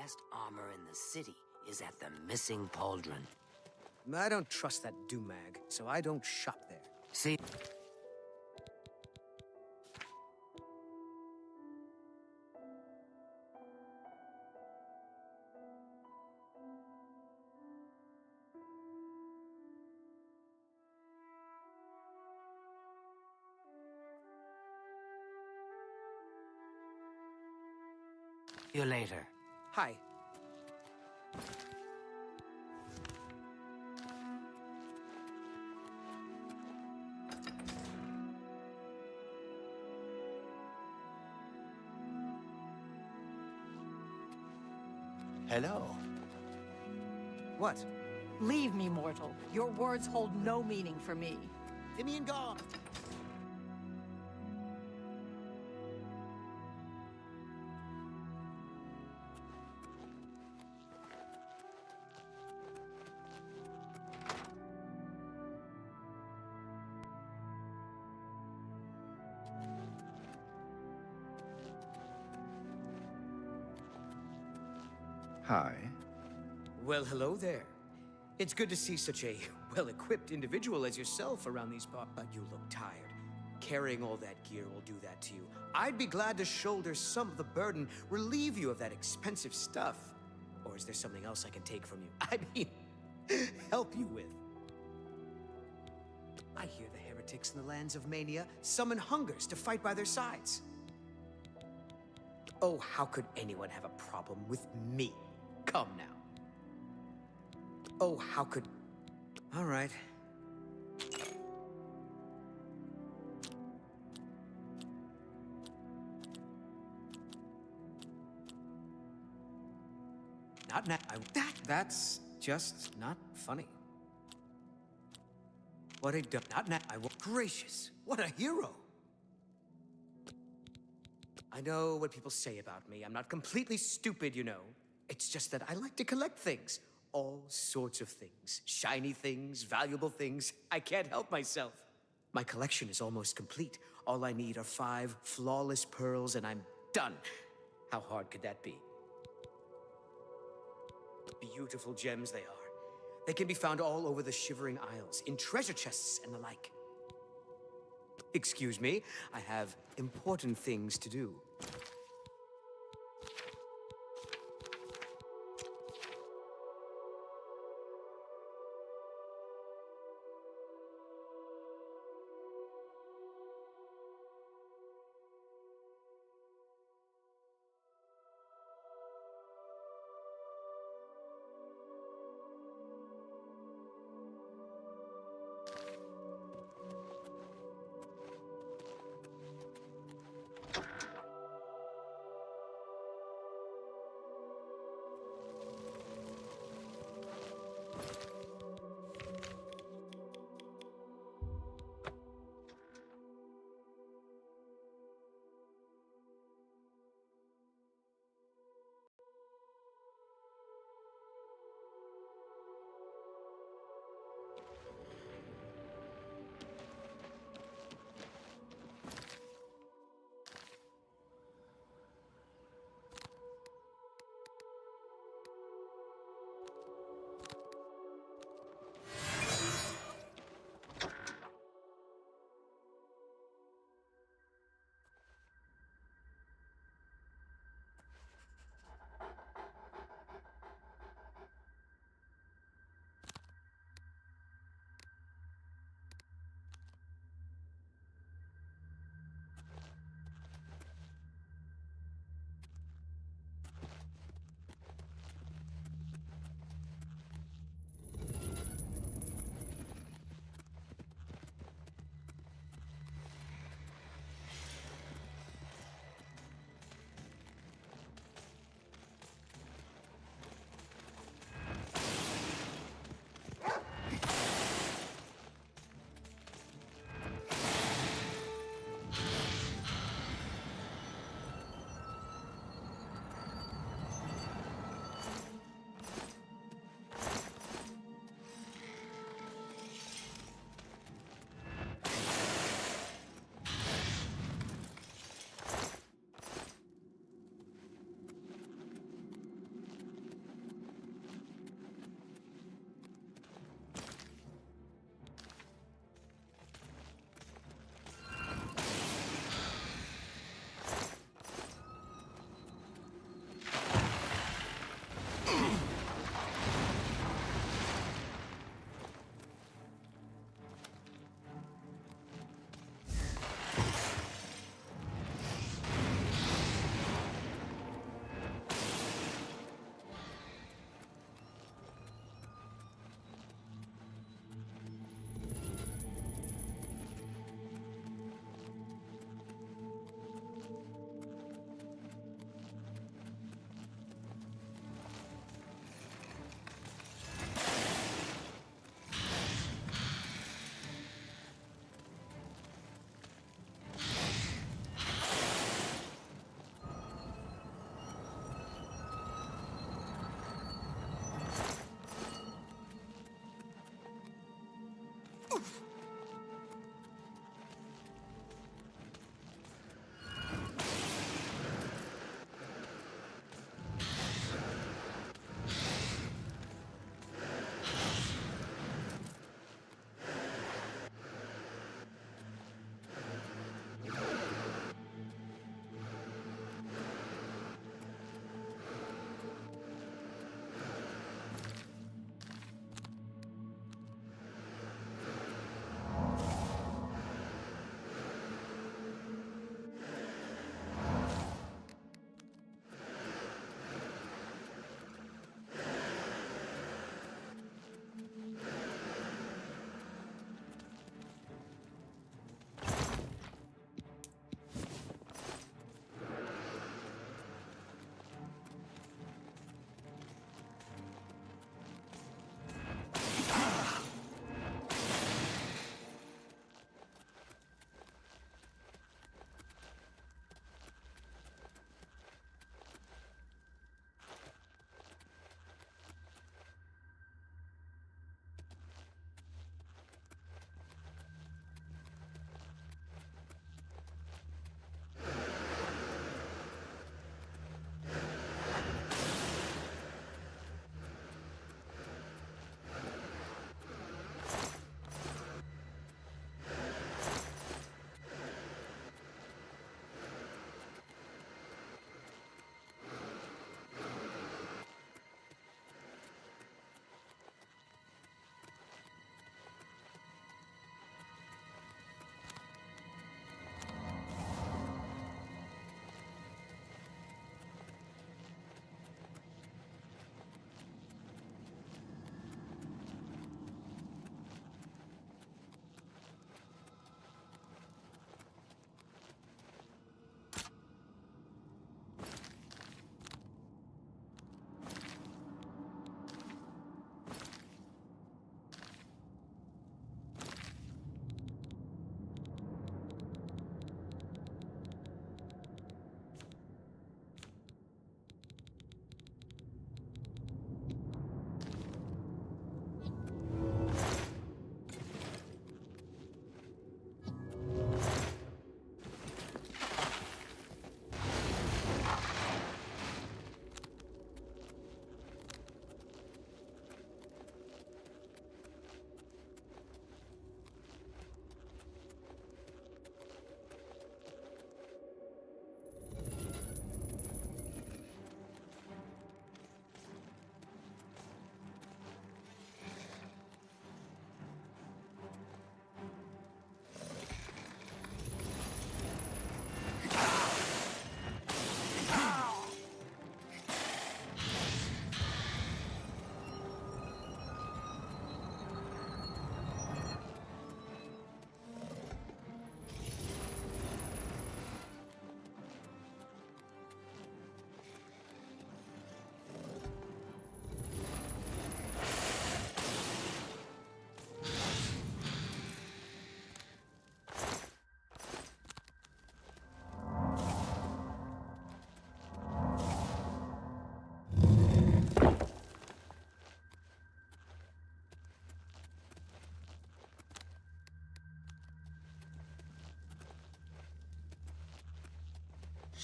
best armor in the city is at the missing pauldron. I don't trust that do-mag, so I don't shop there. See? See you later. Hi. Hello. What? Leave me, mortal. Your words hold no meaning for me. Simeon gone. Hi. Well, hello there. It's good to see such a well-equipped individual as yourself around these parts. But you look tired. Carrying all that gear will do that to you. I'd be glad to shoulder some of the burden, relieve you of that expensive stuff. Or is there something else I can take from you? I mean, help you with. I hear the heretics in the lands of Mania summon hungers to fight by their sides. Oh, how could anyone have a problem with me? Come now. Oh, how could... All right. Not now. That's just not funny. What a not now. Gracious, what a hero. I know what people say about me. I'm not completely stupid, you know. It's just that I like to collect things. All sorts of things. Shiny things, valuable things. I can't help myself. My collection is almost complete. All I need are 5 flawless pearls and I'm done. How hard could that be? Beautiful gems they are. They can be found all over the Shivering Isles, in treasure chests and the like. Excuse me, I have important things to do.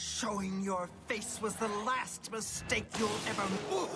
Showing your face was the last mistake you'll ever make.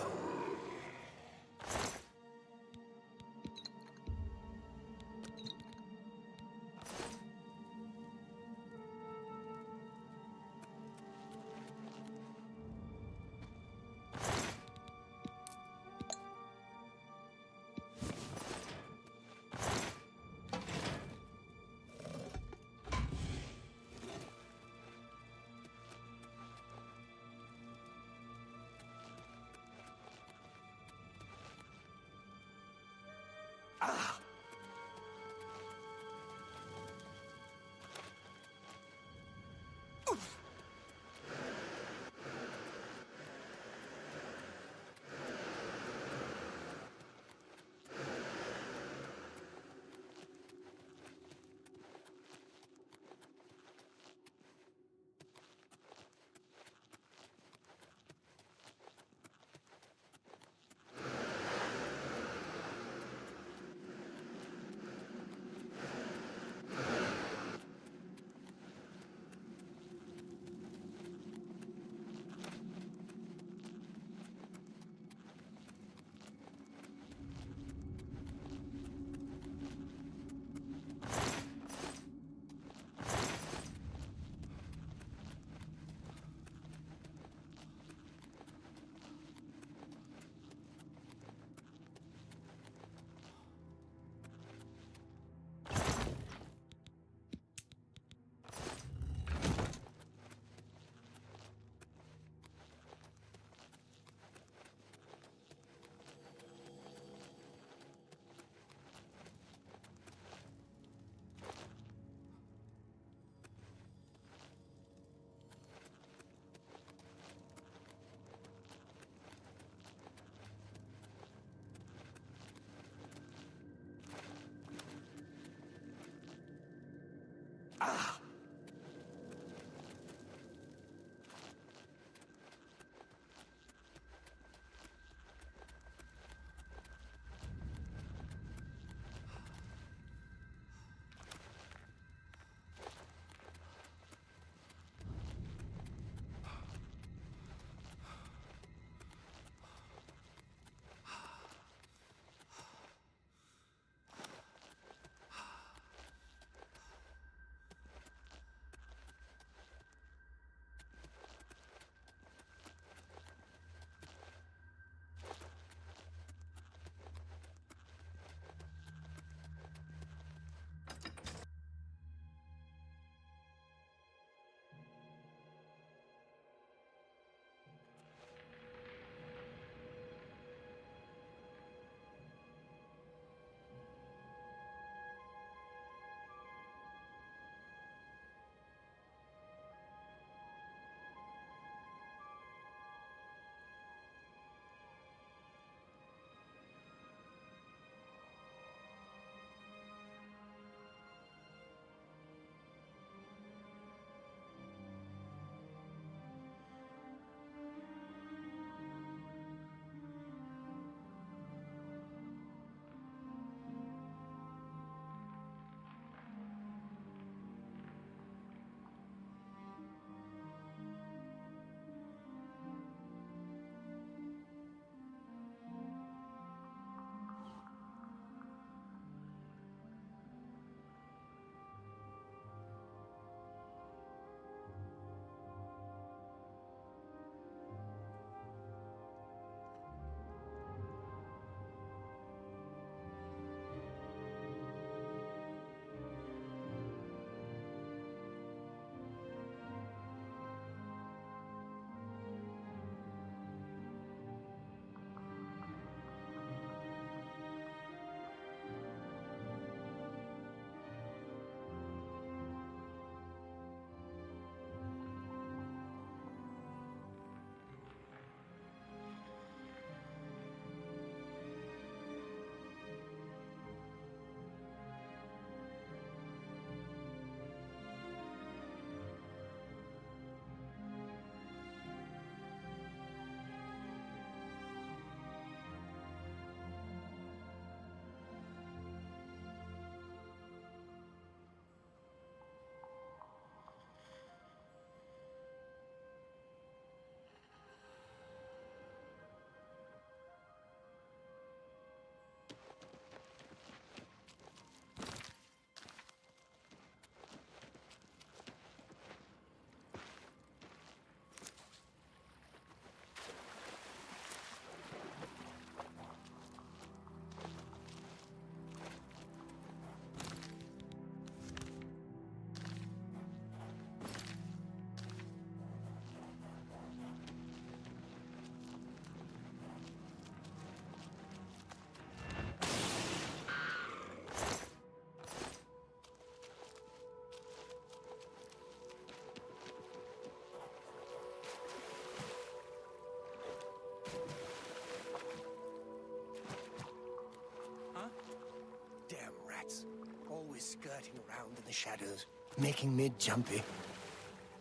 flirting around in the shadows, making me jumpy.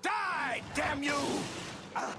Die, damn you! Ah.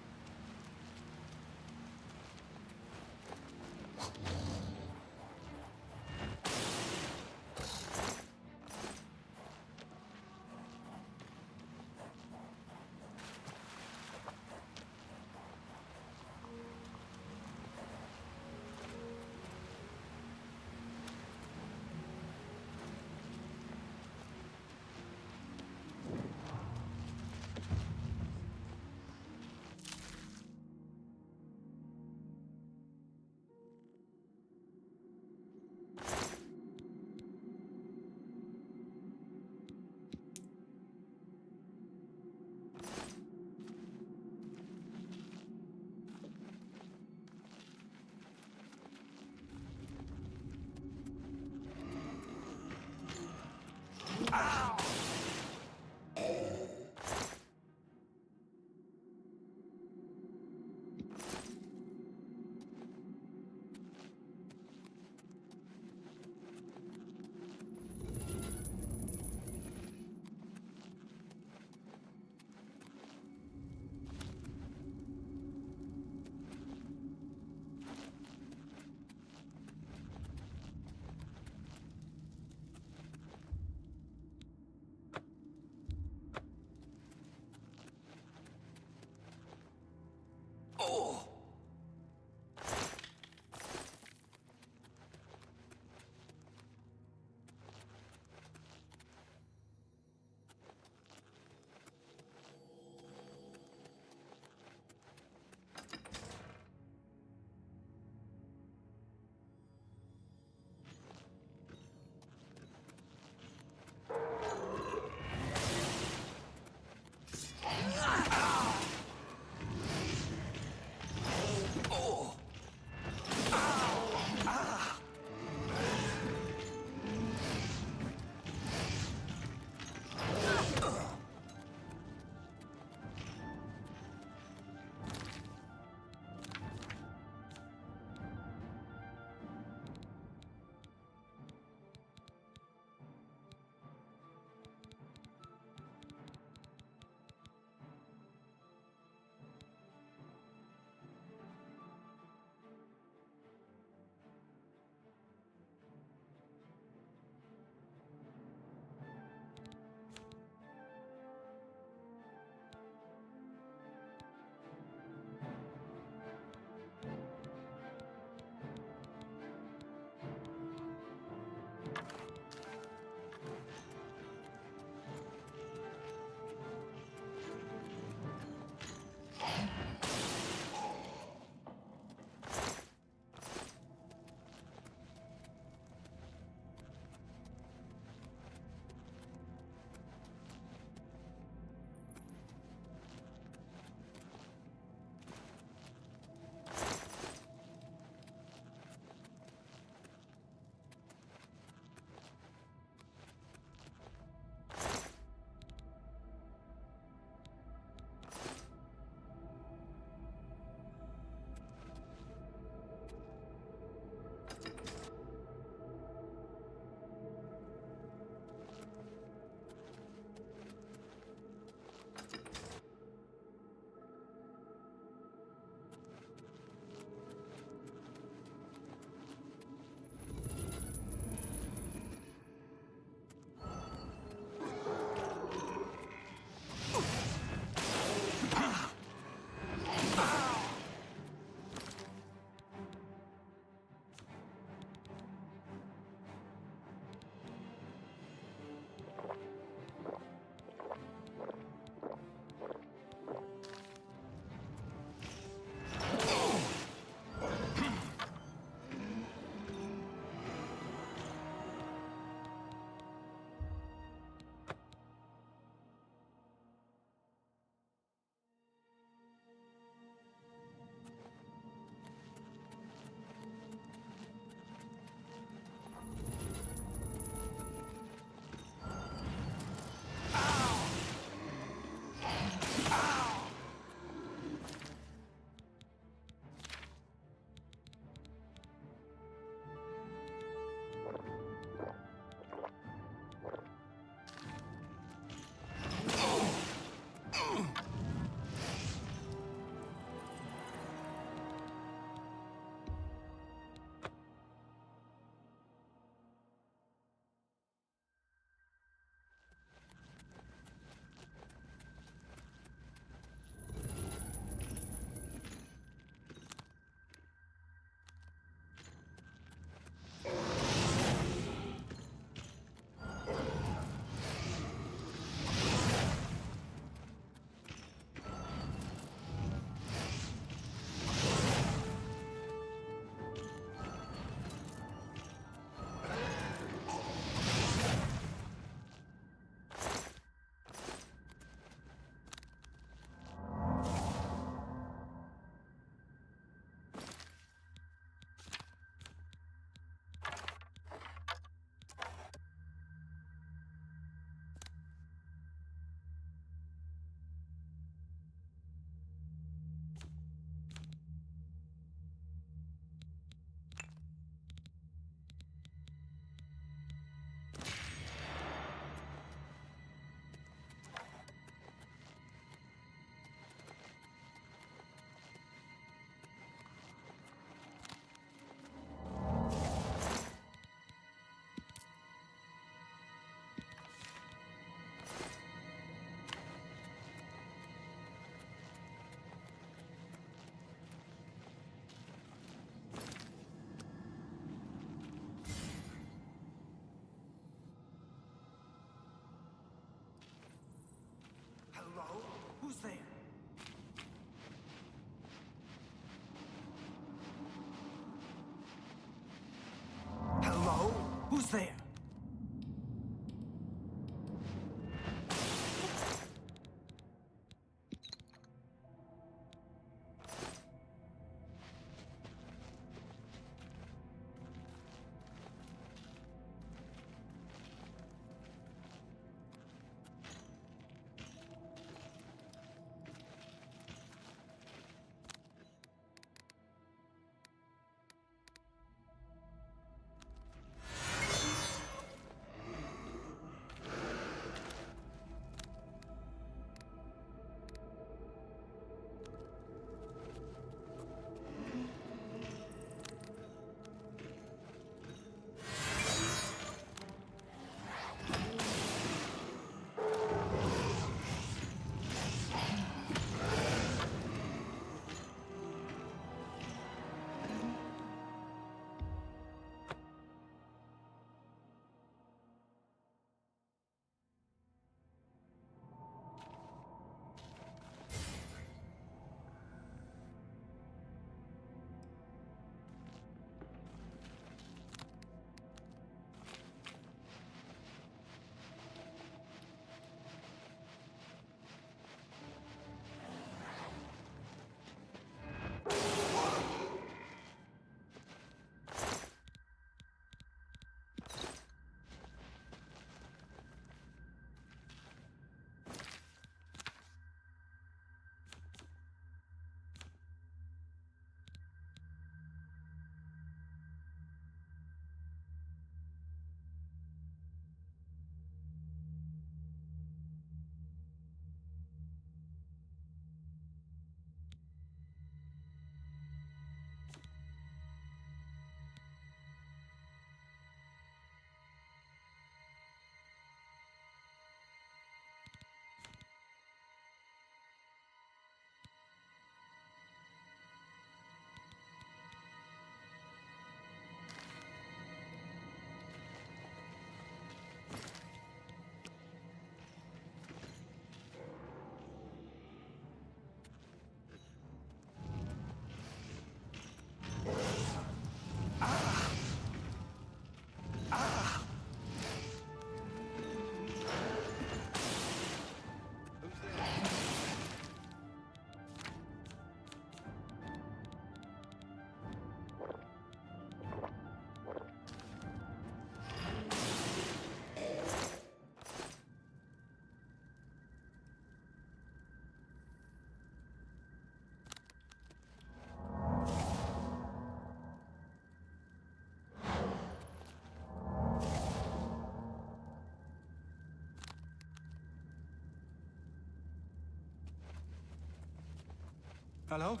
Hello?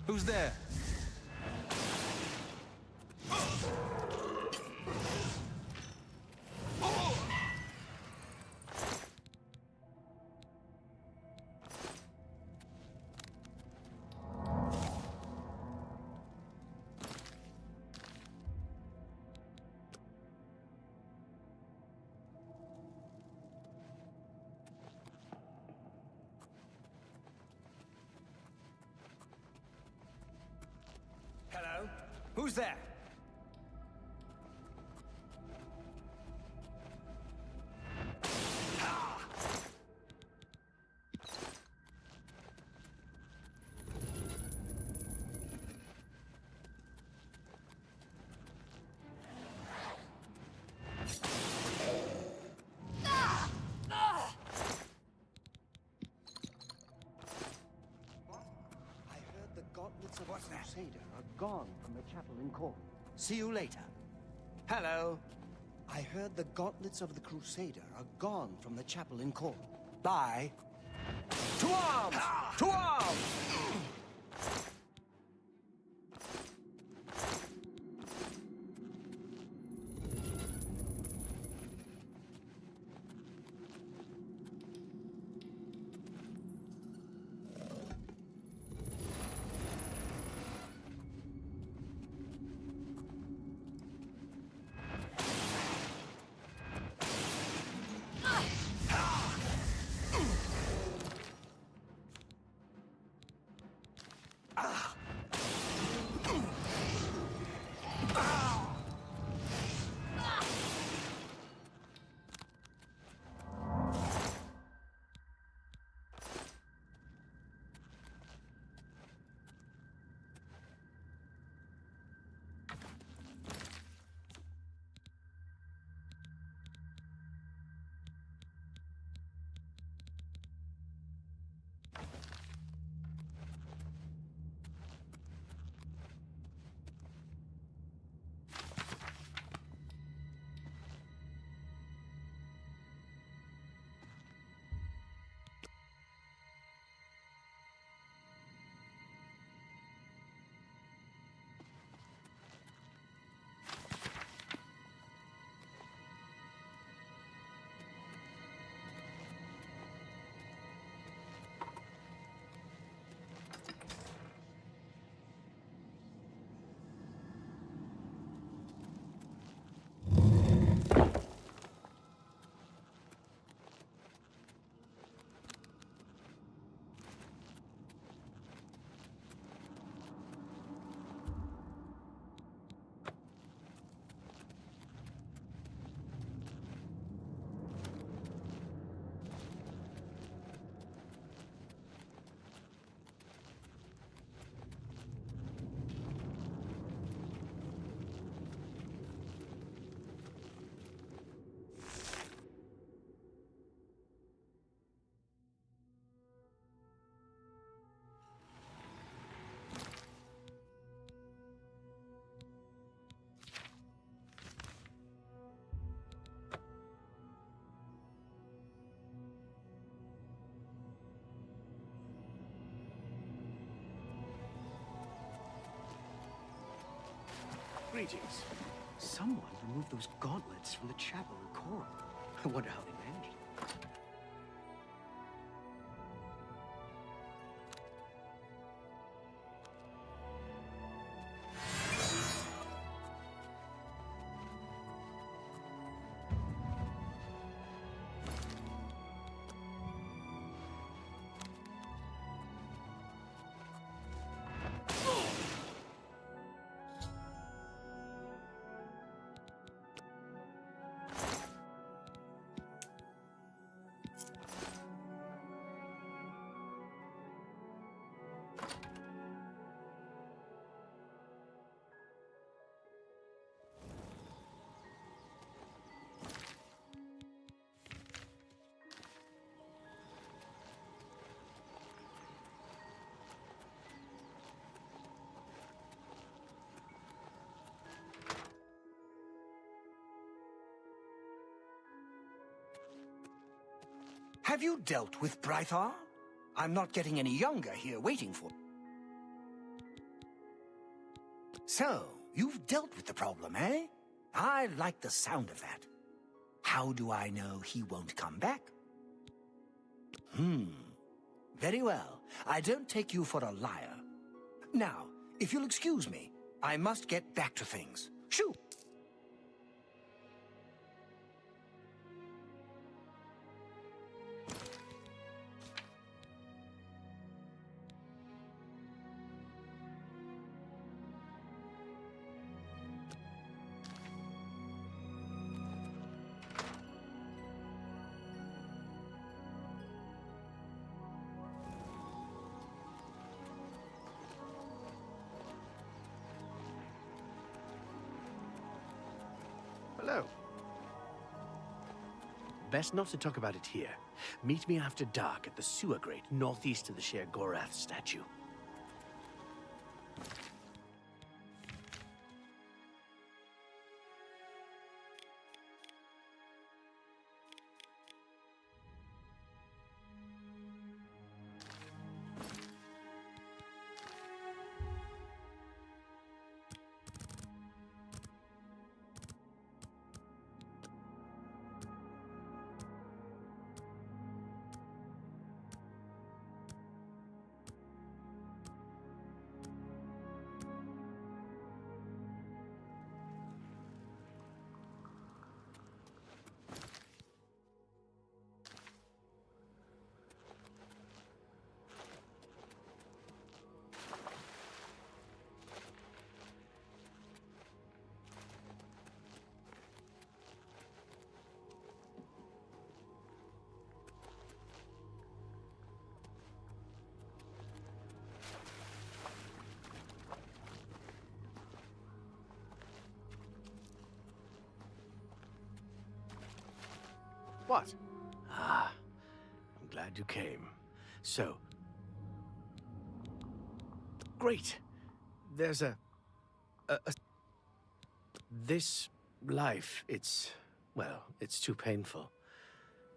Who's there? Hello? Who's there? I heard the gauntlets of the Crusader are gone from the chapel in court. See you later. Hello? I heard the gauntlets of the Crusader are gone from the chapel in court. Bye. To arms! To arms! Greetings. Someone removed those gauntlets from the chapel in court. I wonder how they managed it. Have you dealt with Brythar? I'm not getting any younger here waiting for... So, you've dealt with the problem, eh? I like the sound of that. How do I know he won't come back? Very well. I don't take you for a liar. Now, if you'll excuse me, I must get back to things. Shoo! Hello. Best not to talk about it here. Meet me after dark at the sewer grate northeast of the Sher Gorath statue. What? Ah, I'm glad you came. So... Great! There's This life, well, it's too painful.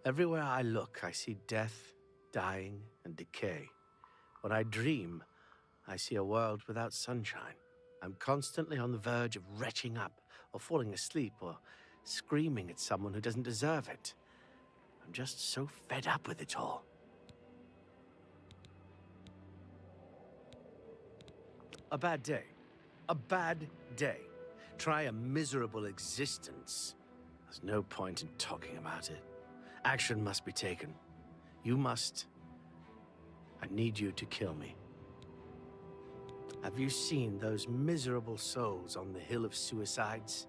Everywhere I look, I see death, dying, and decay. When I dream, I see a world without sunshine. I'm constantly on the verge of retching up, or falling asleep, or screaming at someone who doesn't deserve it. I'm just so fed up with it all. A bad day. A bad day. Try a miserable existence. There's no point in talking about it. Action must be taken. You must... I need you to kill me. Have you seen those miserable souls on the Hill of Suicides?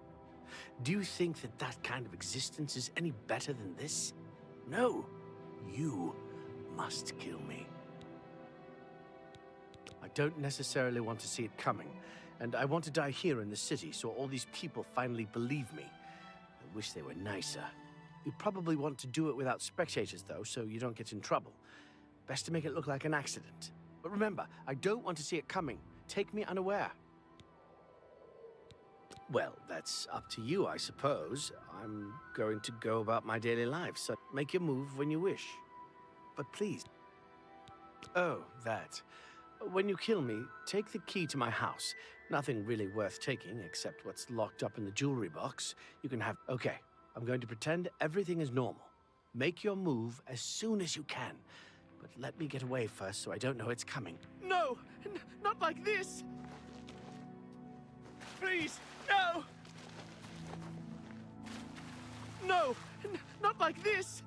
Do you think that that kind of existence is any better than this? No. You must kill me. I don't necessarily want to see it coming, and I want to die here in the city so all these people finally believe me. I wish they were nicer. You probably want to do it without spectators, though, so you don't get in trouble. Best to make it look like an accident. But remember, I don't want to see it coming. Take me unaware. Well, that's up to you, I suppose. I'm going to go about my daily life, so make your move when you wish. But please... Oh, that. When you kill me, take the key to my house. Nothing really worth taking, except what's locked up in the jewelry box. You can have... Okay, I'm going to pretend everything is normal. Make your move as soon as you can. But let me get away first so I don't know it's coming. No! Not like this! Please, no! No! Not like this!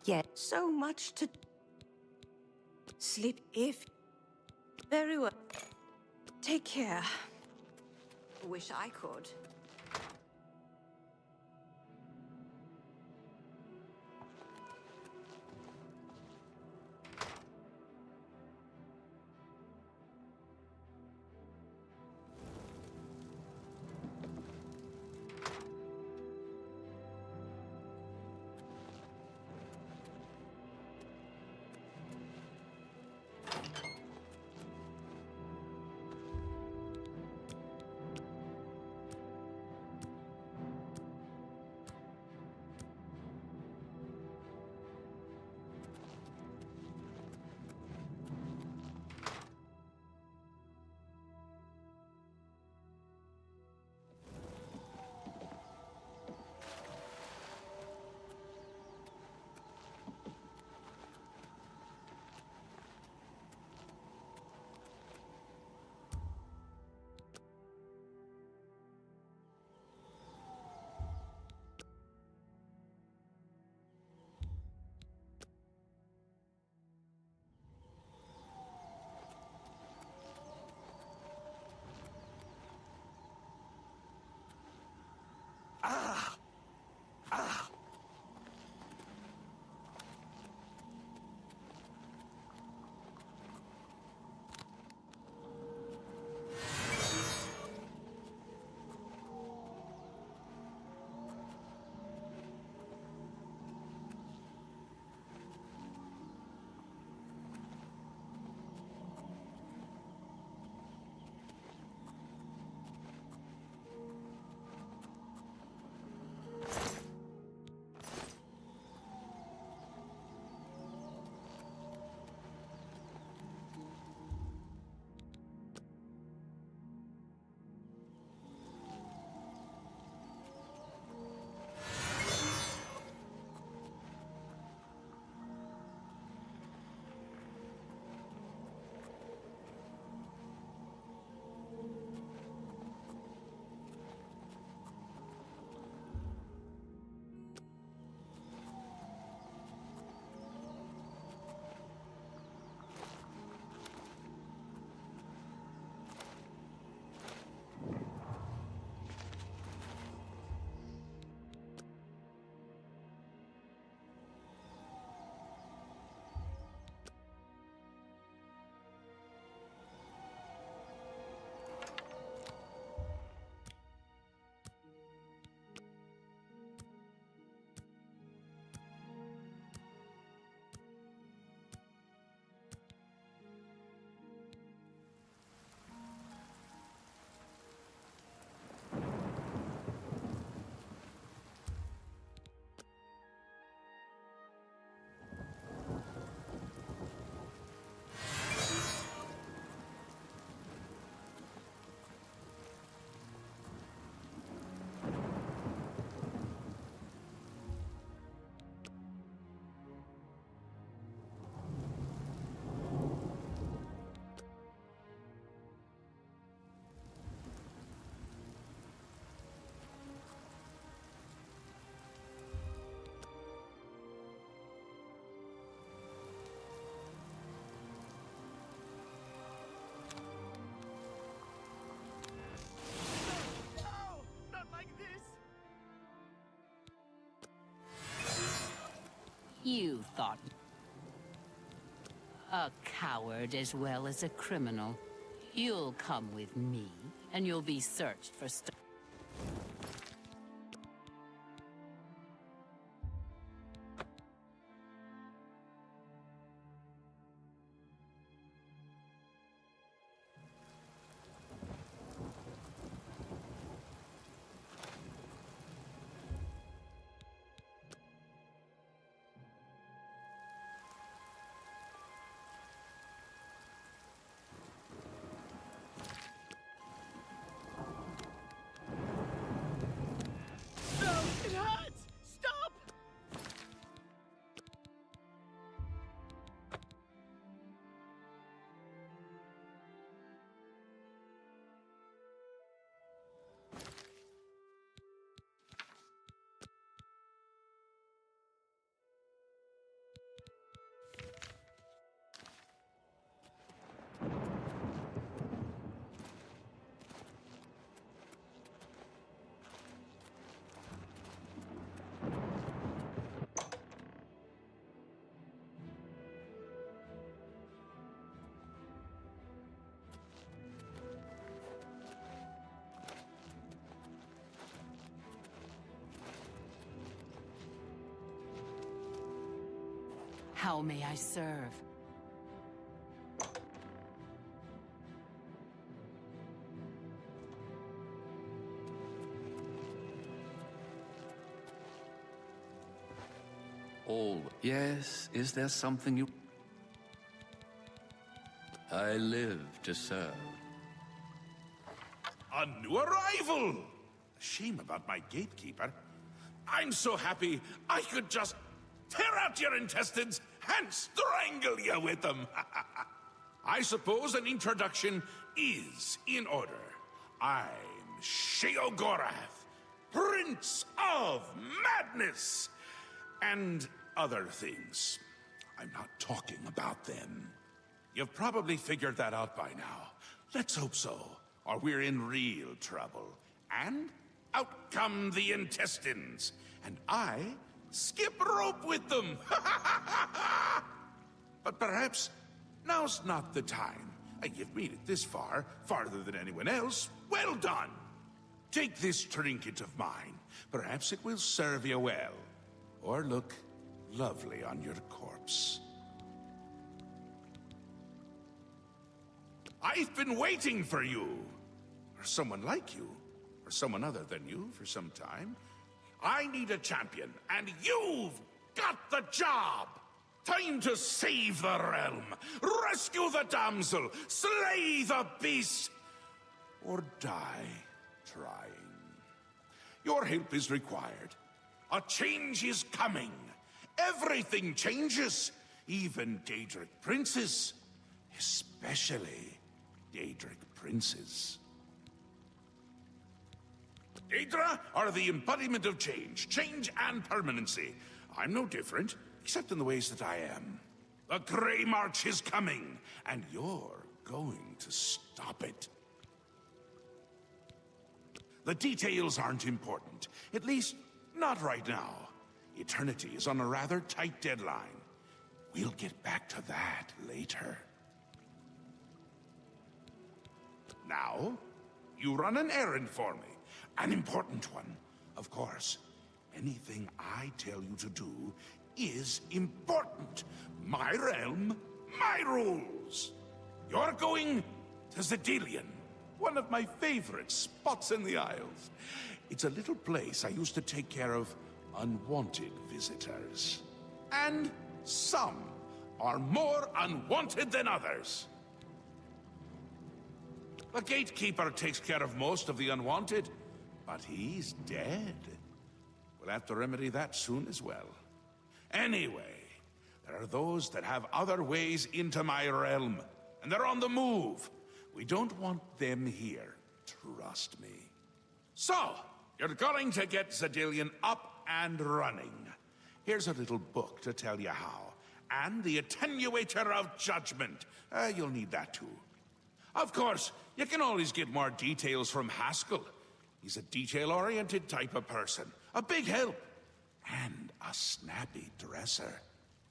yet. So much to sleep if... Very well. Take care. Wish I could. You thought a coward as well as a criminal. You'll come with me, and you'll be searched for stuff. How may I serve? All. Yes, is there something you... I live to serve. A new arrival! Shame about my gatekeeper. I'm so happy I could just tear out your intestines and strangle you with them. I suppose an introduction is in order. I'm Sheogorath, Prince of Madness, and other things. I'm not talking about them. You've probably figured that out by now. Let's hope so, or we're in real trouble. And out come the intestines, and I skip rope with them. But perhaps now's not the time. You've made it this far, farther than anyone else. Well done. Take this trinket of mine. Perhaps it will serve you well, or look lovely on your corpse. I've been waiting for you, or someone like you, or someone other than you for some time. I need a champion, and you've got the job! Time to save the realm, rescue the damsel, slay the beast, or die trying. Your help is required. A change is coming. Everything changes, even Daedric princes, especially Daedric princes. Daedra are the embodiment of change and permanency. I'm no different, except in the ways that I am. The Grey March is coming, and you're going to stop it. The details aren't important, at least not right now. Eternity is on a rather tight deadline. We'll get back to that later. Now, you run an errand for me. An important one, of course. Anything I tell you to do is important. My realm, my rules. You're going to Zedilian, one of my favorite spots in the Isles. It's a little place I used to take care of unwanted visitors. And some are more unwanted than others. The gatekeeper takes care of most of the unwanted, but he's dead. We'll have to remedy that soon as well. Anyway, there are those that have other ways into my realm, and they're on the move. We don't want them here, trust me. So, you're going to get Zedilian up and running. Here's a little book to tell you how, and the Attenuator of Judgment. You'll need that too. Of course, you can always get more details from Haskell. He's a detail-oriented type of person, a big help, and a snappy dresser.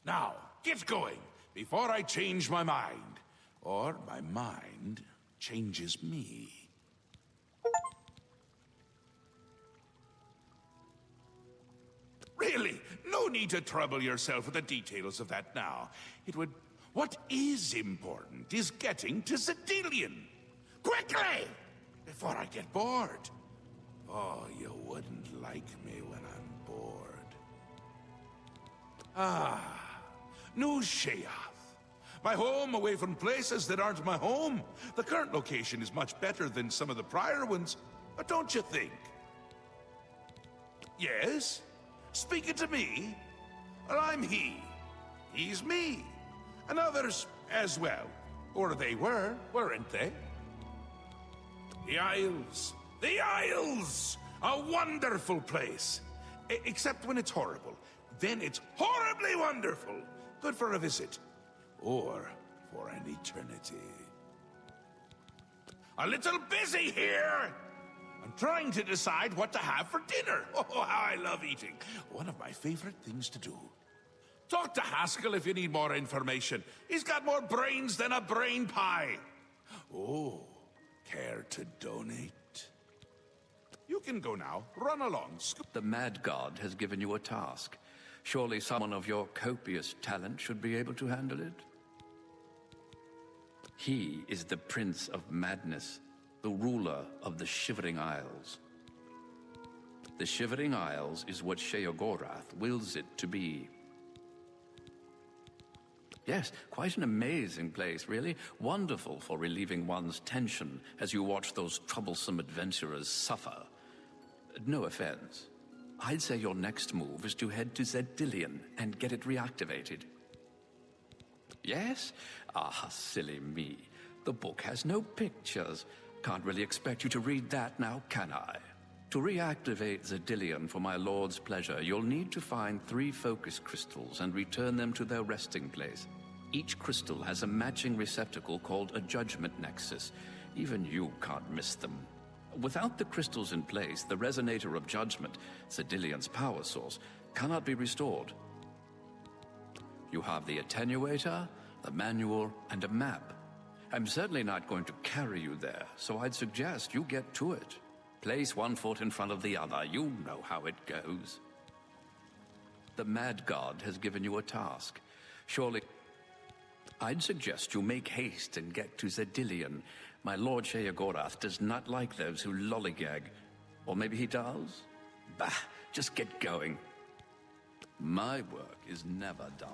Now, get going, before I change my mind. Or my mind changes me. Really, no need to trouble yourself with the details of that now. What is important is getting to Zedilian. Quickly! Before I get bored. Oh, you wouldn't like me when I'm bored. New Sheath. My home away from places that aren't my home. The current location is much better than some of the prior ones, but don't you think? Yes? Speaking to me? Well, I'm he. He's me. And others as well. Or they were, weren't they? The Isles. The Isles! A wonderful place. Except when it's horrible. Then it's horribly wonderful. Good for a visit. Or for an eternity. A little busy here! I'm trying to decide what to have for dinner. Oh, how I love eating. One of my favorite things to do. Talk to Haskell if you need more information. He's got more brains than a brain pie. Oh, care to donate? You can go now. Run along. The Mad God has given you a task. Surely someone of your copious talent should be able to handle it. He is the Prince of Madness, the ruler of the Shivering Isles. The Shivering Isles is what Sheogorath wills it to be. Yes, quite an amazing place, really. Wonderful for relieving one's tension as you watch those troublesome adventurers suffer. No offense. I'd say your next move is to head to Zedillion and get it reactivated. Yes? Ah, silly me. The book has no pictures. Can't really expect you to read that now, can I? To reactivate Zedillion for my lord's pleasure, you'll need to find 3 focus crystals and return them to their resting place. Each crystal has a matching receptacle called a judgment nexus. Even you can't miss them. Without the crystals in place, the resonator of judgment, Zedillion's power source, cannot be restored. You have the attenuator, the manual, and a map. I'm certainly not going to carry you there, so I'd suggest you get to it. Place one foot in front of the other. You know how it goes. The Mad God has given you a task. Surely, I'd suggest you make haste and get to Zedillion. My Lord Sheogorath does not like those who lollygag. Or maybe he does? Bah, just get going. My work is never done.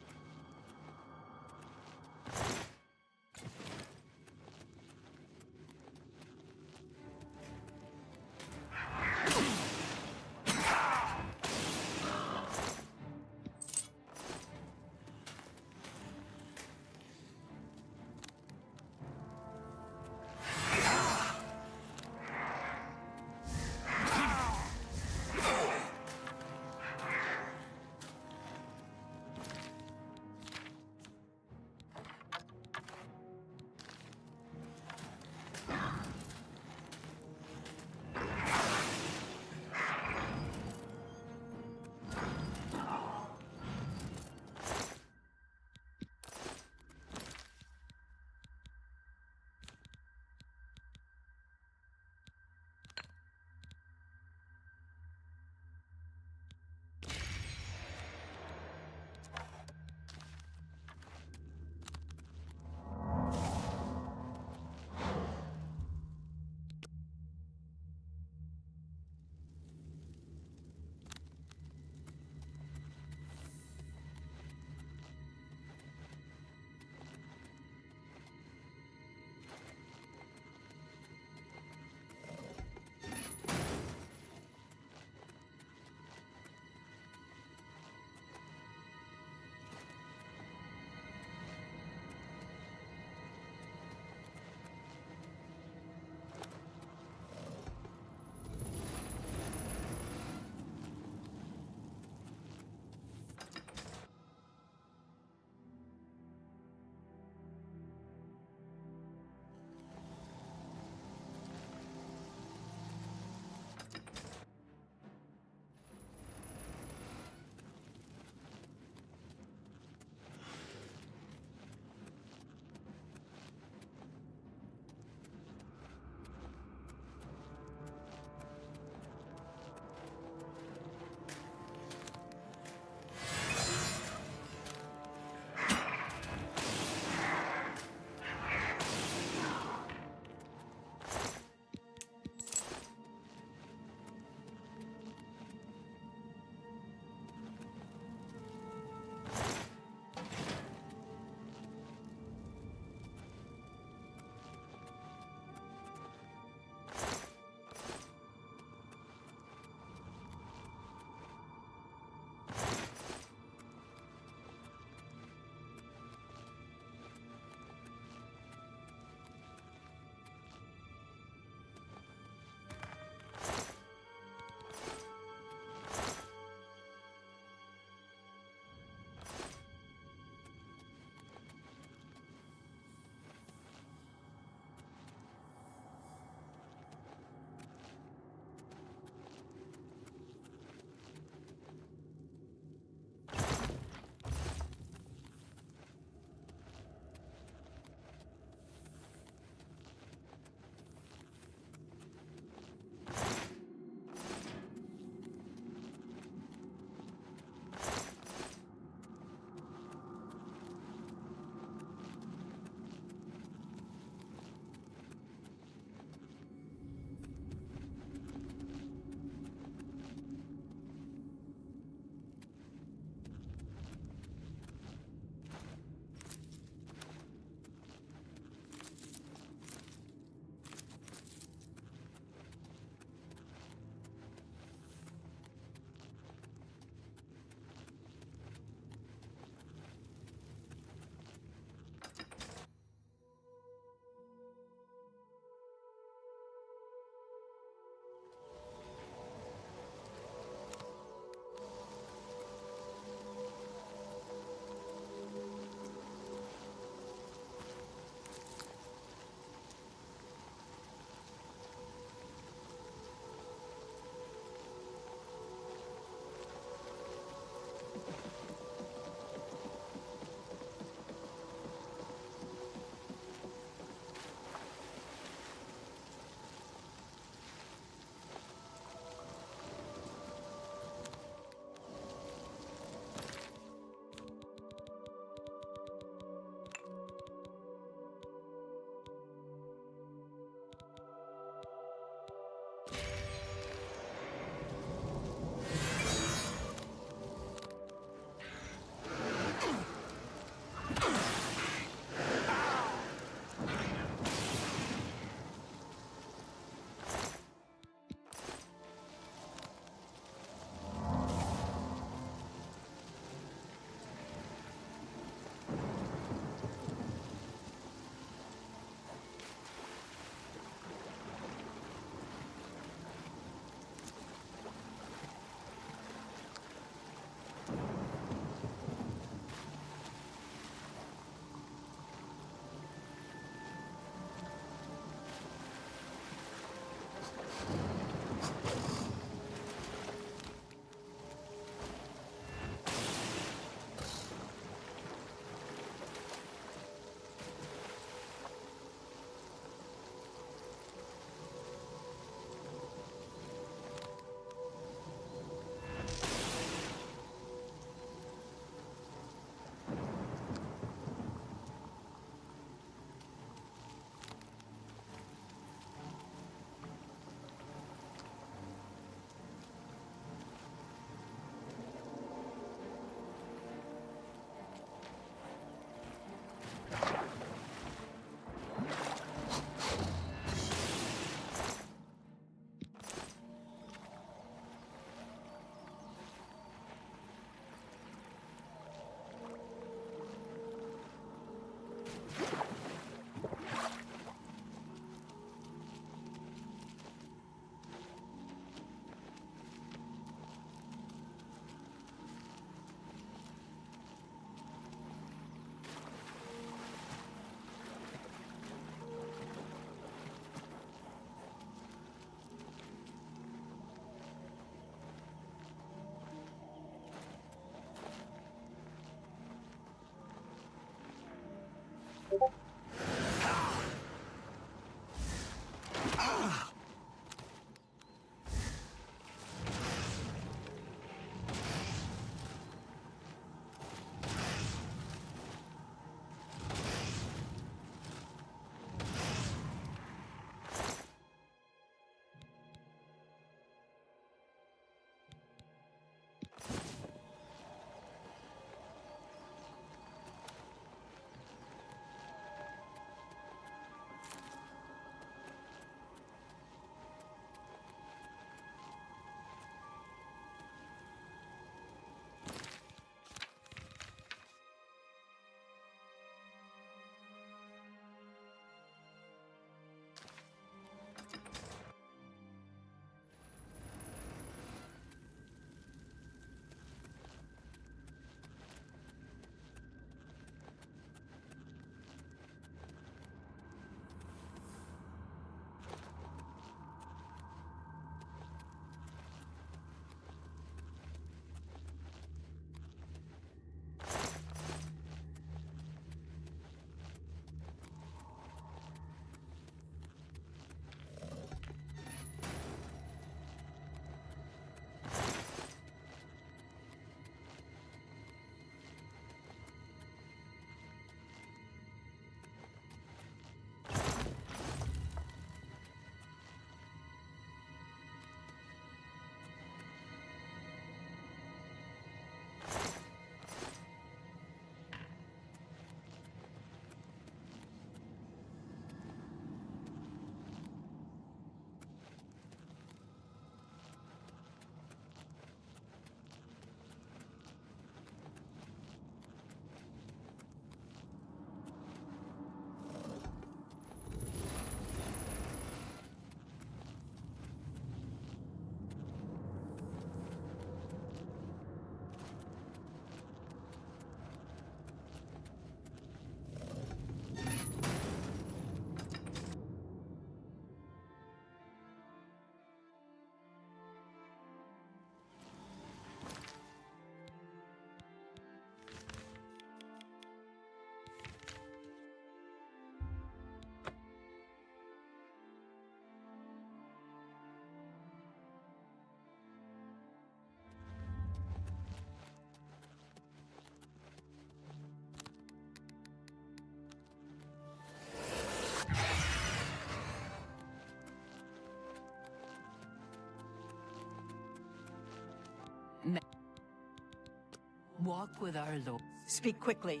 Walk with our Lord. Speak quickly.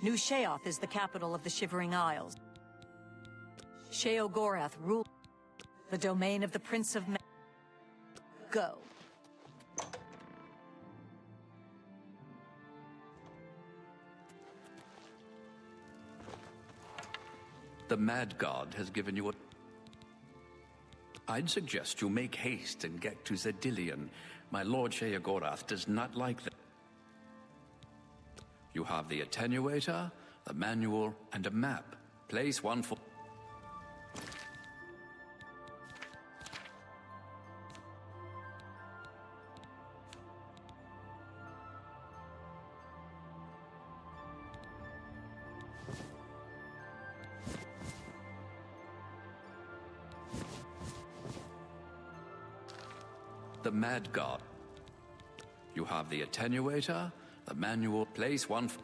New Sheoth is the capital of the Shivering Isles. Sheogorath rules the domain of the Prince of Men. Go. The Mad God has given you a... I'd suggest you make haste and get to Zedillion. My Lord Sheogorath does not like that. You have the attenuator, the manual, and a map. Place one for... The Mad God. You have the attenuator, the manual. Place one for...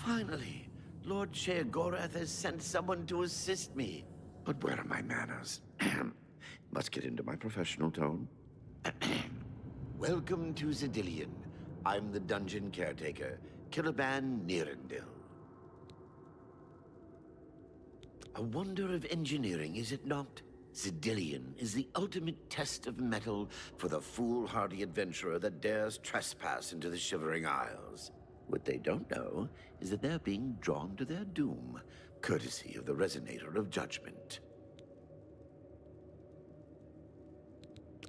Finally, Lord Sheogorath has sent someone to assist me. But where are my manners? Must get into my professional tone. Welcome to Zidillion. I'm the dungeon caretaker, Kilaban Nirendil. A wonder of engineering, is it not? Zidillion is the ultimate test of mettle for the foolhardy adventurer that dares trespass into the Shivering Isles. What they don't know is that they're being drawn to their doom, courtesy of the Resonator of Judgment.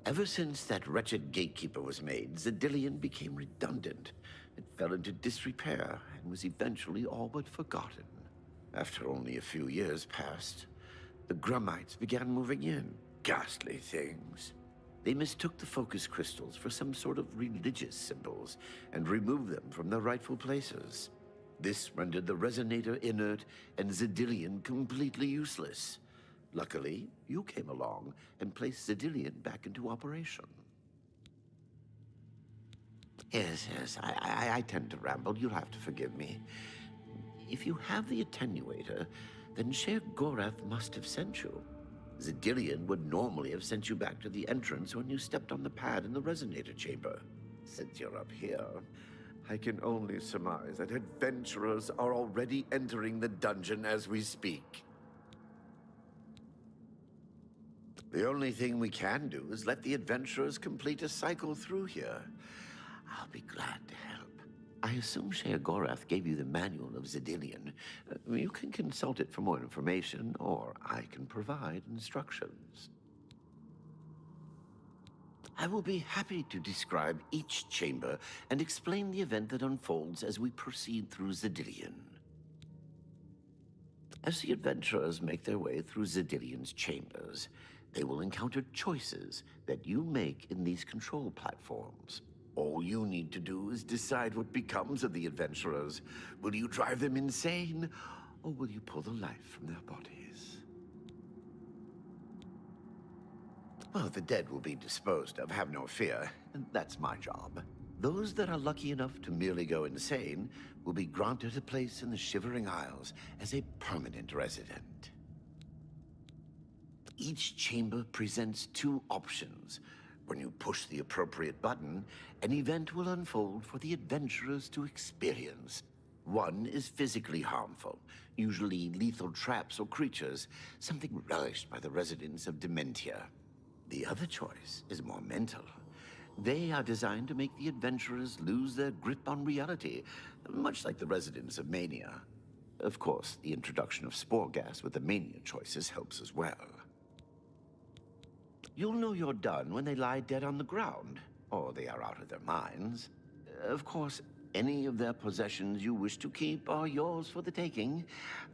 Ever since that wretched gatekeeper was made, Zidillion became redundant. It fell into disrepair and was eventually all but forgotten. After only a few years passed, the Grummites began moving in. Ghastly things. They mistook the focus crystals for some sort of religious symbols and removed them from their rightful places. This rendered the Resonator inert and Zidillion completely useless. Luckily, you came along and placed Zidillion back into operation. Yes, I tend to ramble. You'll have to forgive me. If you have the attenuator, then Sheogorath must have sent you. Zidillion would normally have sent you back to the entrance when you stepped on the pad in the Resonator chamber. Since you're up here, I can only surmise that adventurers are already entering the dungeon as we speak. The only thing we can do is let the adventurers complete a cycle through here. I'll be glad to help. I assume Sheogorath gave you the manual of Zidillion. You can consult it for more information, or I can provide instructions. I will be happy to describe each chamber and explain the event that unfolds as we proceed through Zidillion. As the adventurers make their way through Zidillion's chambers, they will encounter choices that you make in these control platforms. All you need to do is decide what becomes of the adventurers. Will you drive them insane, or will you pull the life from their bodies? Well, the dead will be disposed of, have no fear. That's my job. Those that are lucky enough to merely go insane will be granted a place in the Shivering Isles as a permanent resident. Each chamber presents two options. When you push the appropriate button, an event will unfold for the adventurers to experience. One is physically harmful, usually lethal traps or creatures, something relished by the residents of Dementia. The other choice is more mental. They are designed to make the adventurers lose their grip on reality, much like the residents of Mania. Of course, the introduction of spore gas with the Mania choices helps as well. You'll know you're done when they lie dead on the ground, or they are out of their minds. Of course, any of their possessions you wish to keep are yours for the taking.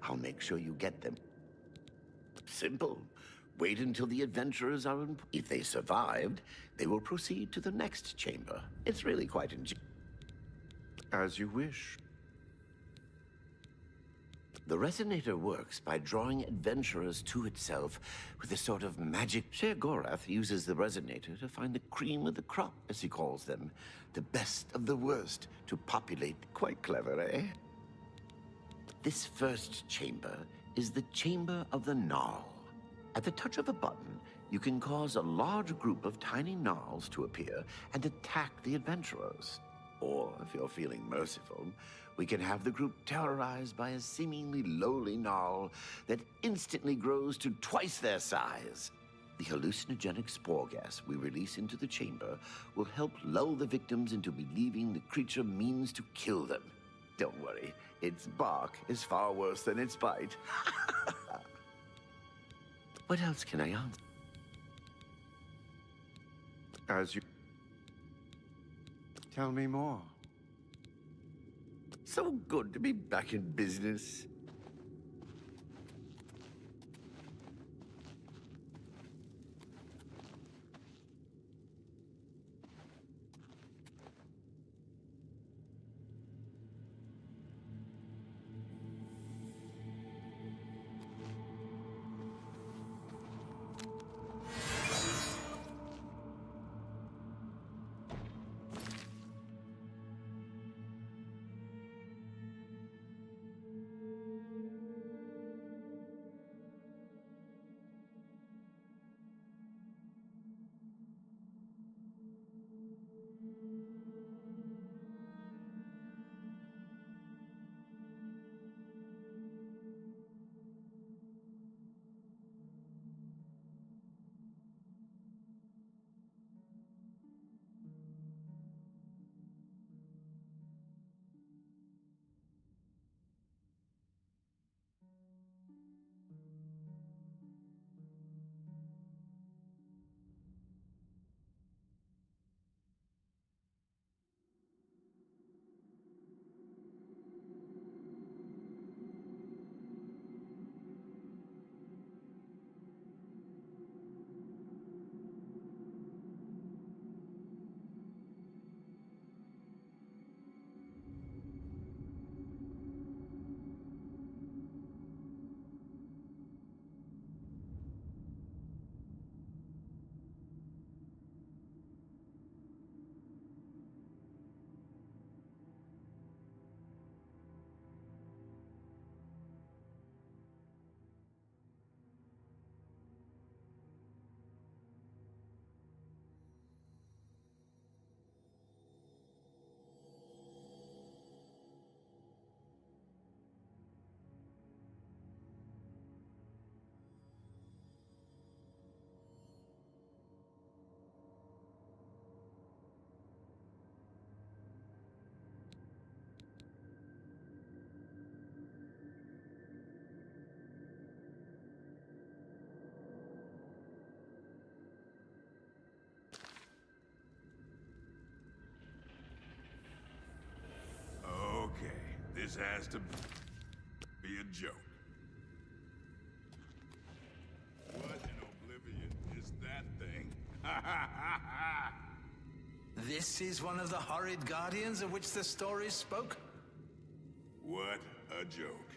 I'll make sure you get them. Simple. Wait until the adventurers are in... If they survived, they will proceed to the next chamber. It's really quite as you wish. The Resonator works by drawing adventurers to itself with a sort of magic. Sheogorath uses the Resonator to find the cream of the crop, as he calls them. The best of the worst to populate. Quite clever, eh? This first chamber is the Chamber of the Gnarl. At the touch of a button, you can cause a large group of tiny gnarls to appear and attack the adventurers. Or, if you're feeling merciful, we can have the group terrorized by a seemingly lowly gnarl that instantly grows to twice their size. The hallucinogenic spore gas we release into the chamber will help lull the victims into believing the creature means to kill them. Don't worry, its bark is far worse than its bite. What else can I answer? As you... Tell me more. So good to be back in business. This has to be a joke. What in Oblivion is that thing? This is one of the horrid guardians of which the stories spoke? What a joke.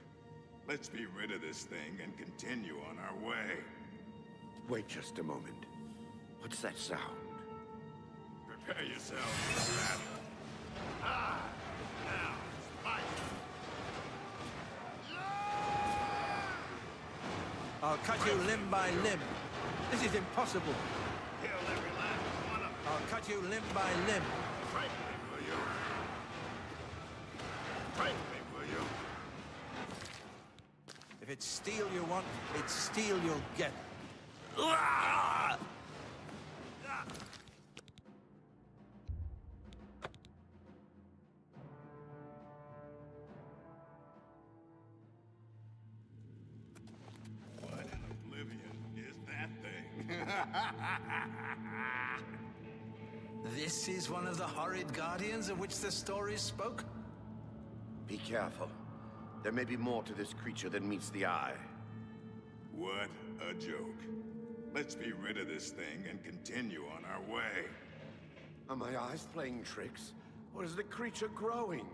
Let's be rid of this thing and continue on our way. Wait just a moment. What's that sound? Prepare yourselves for battle. Ah! Now, fight! I'll cut you limb by limb. This is impossible. Kill every last one of them. I'll cut you limb by limb. Fight me, will you? Fight me, will you? If it's steel you want, it's steel you'll get. Ah! What in Oblivion is that thing? This is one of the horrid guardians of which the stories spoke? Be careful. There may be more to this creature than meets the eye. What a joke. Let's be rid of this thing and continue on our way. Are my eyes playing tricks? Or is the creature growing?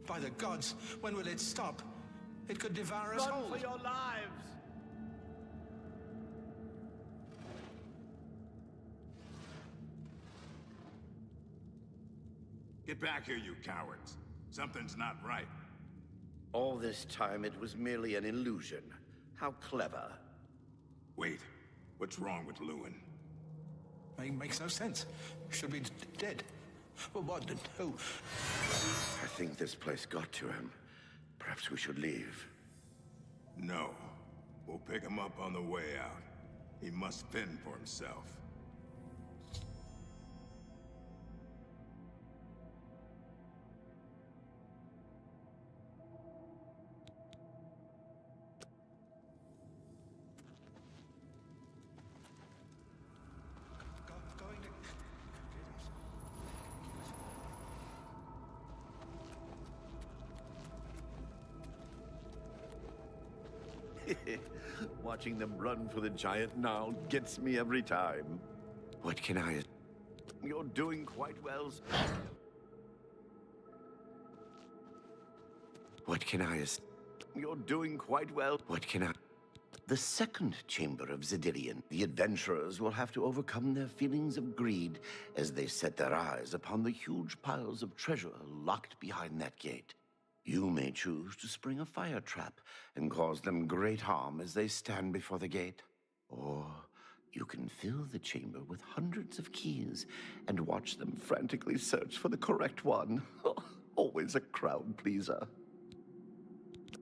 By the gods, when will it stop? It could devour us whole. Run for your lives! Get back here, you cowards. Something's not right. All this time it was merely an illusion. How clever. Wait, what's wrong with Lewin? Makes no sense. Should be dead. Well, what? Who? I think this place got to him. Perhaps we should leave. No. We'll pick him up on the way out. He must fend for himself. Going to... Watching them run for the giant now gets me every time. What can I... You're doing quite well. What can I... You're doing quite well. What can I... The second chamber of Zedillion. The adventurers will have to overcome their feelings of greed as they set their eyes upon the huge piles of treasure locked behind that gate. You may choose to spring a fire trap and cause them great harm as they stand before the gate. Or you can fill the chamber with hundreds of keys and watch them frantically search for the correct one. Always a crowd pleaser.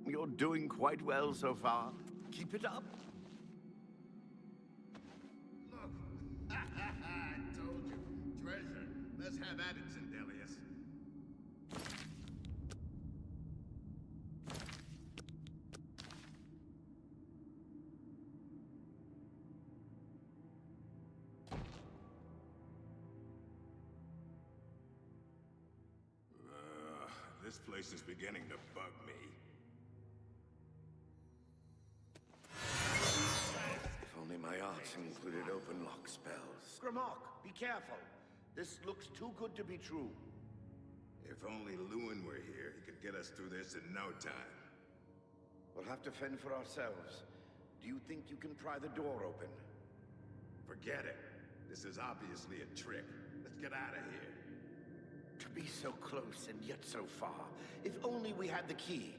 You're doing quite well so far. Keep it up. Look! I told you. Treasure. Let's have at it, Zendelius. This place is beginning to bug me. If only my arts included open lock spells. Grimok, be careful. This looks too good to be true. If only Lewin were here, he could get us through this in no time. We'll have to fend for ourselves. Do you think you can pry the door open? Forget it. This is obviously a trick. Let's get out of here. To be so close and yet so far. If only we had the key.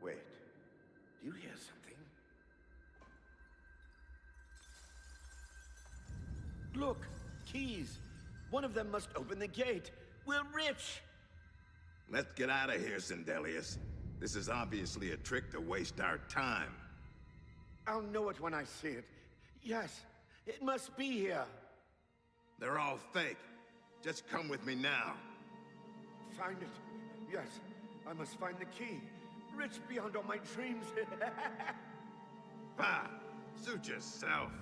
Wait. Do you hear something? Look! Keys! One of them must open the gate. We're rich! Let's get out of here, Zendelius. This is obviously a trick to waste our time. I'll know it when I see it. Yes, it must be here. They're all fake. Just come with me now. Find it. Yes, I must find the key. Rich beyond all my dreams. Pa! Suit yourself.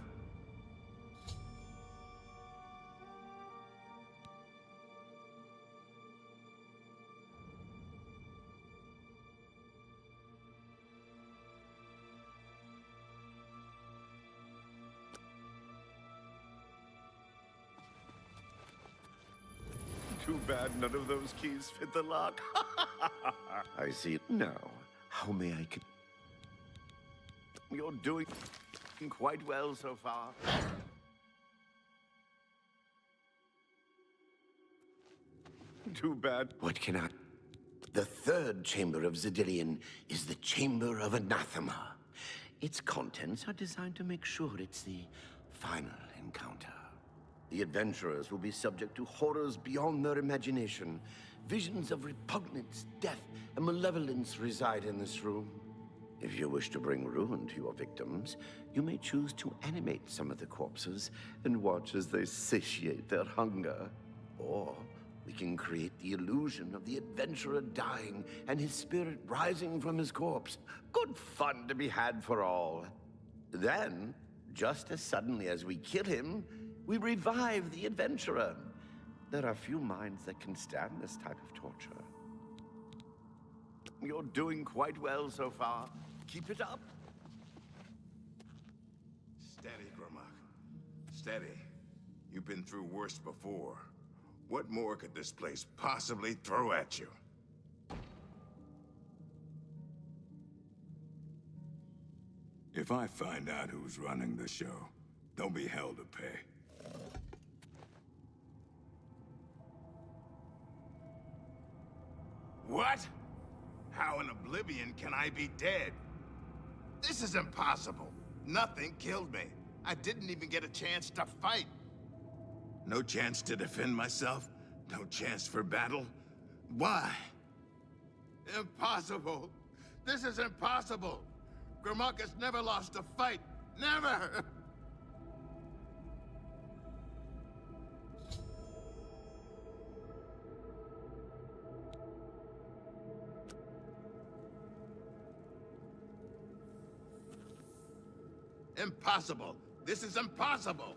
Too bad none of those keys fit the lock. I see. Now, how may I... You're doing quite well so far. Too bad. What can I... The third chamber of Zedillion is the Chamber of Anathema. Its contents are designed to make sure it's the final encounter. The adventurers will be subject to horrors beyond their imagination. Visions of repugnance, death, and malevolence reside in this room. If you wish to bring ruin to your victims, you may choose to animate some of the corpses and watch as they satiate their hunger. Or we can create the illusion of the adventurer dying and his spirit rising from his corpse. Good fun to be had for all. Then, just as suddenly as we kill him, we revive the adventurer. There are few minds that can stand this type of torture. You're doing quite well so far. Keep it up. Steady, Grimlock. Steady. You've been through worse before. What more could this place possibly throw at you? If I find out who's running the show, they'll be hell to pay. What? How in Oblivion can I be dead? This is impossible. Nothing killed me. I didn't even get a chance to fight. No chance to defend myself? No chance for battle? Why? Impossible. This is impossible. Grimlock has never lost a fight. Never! Impossible. This is impossible.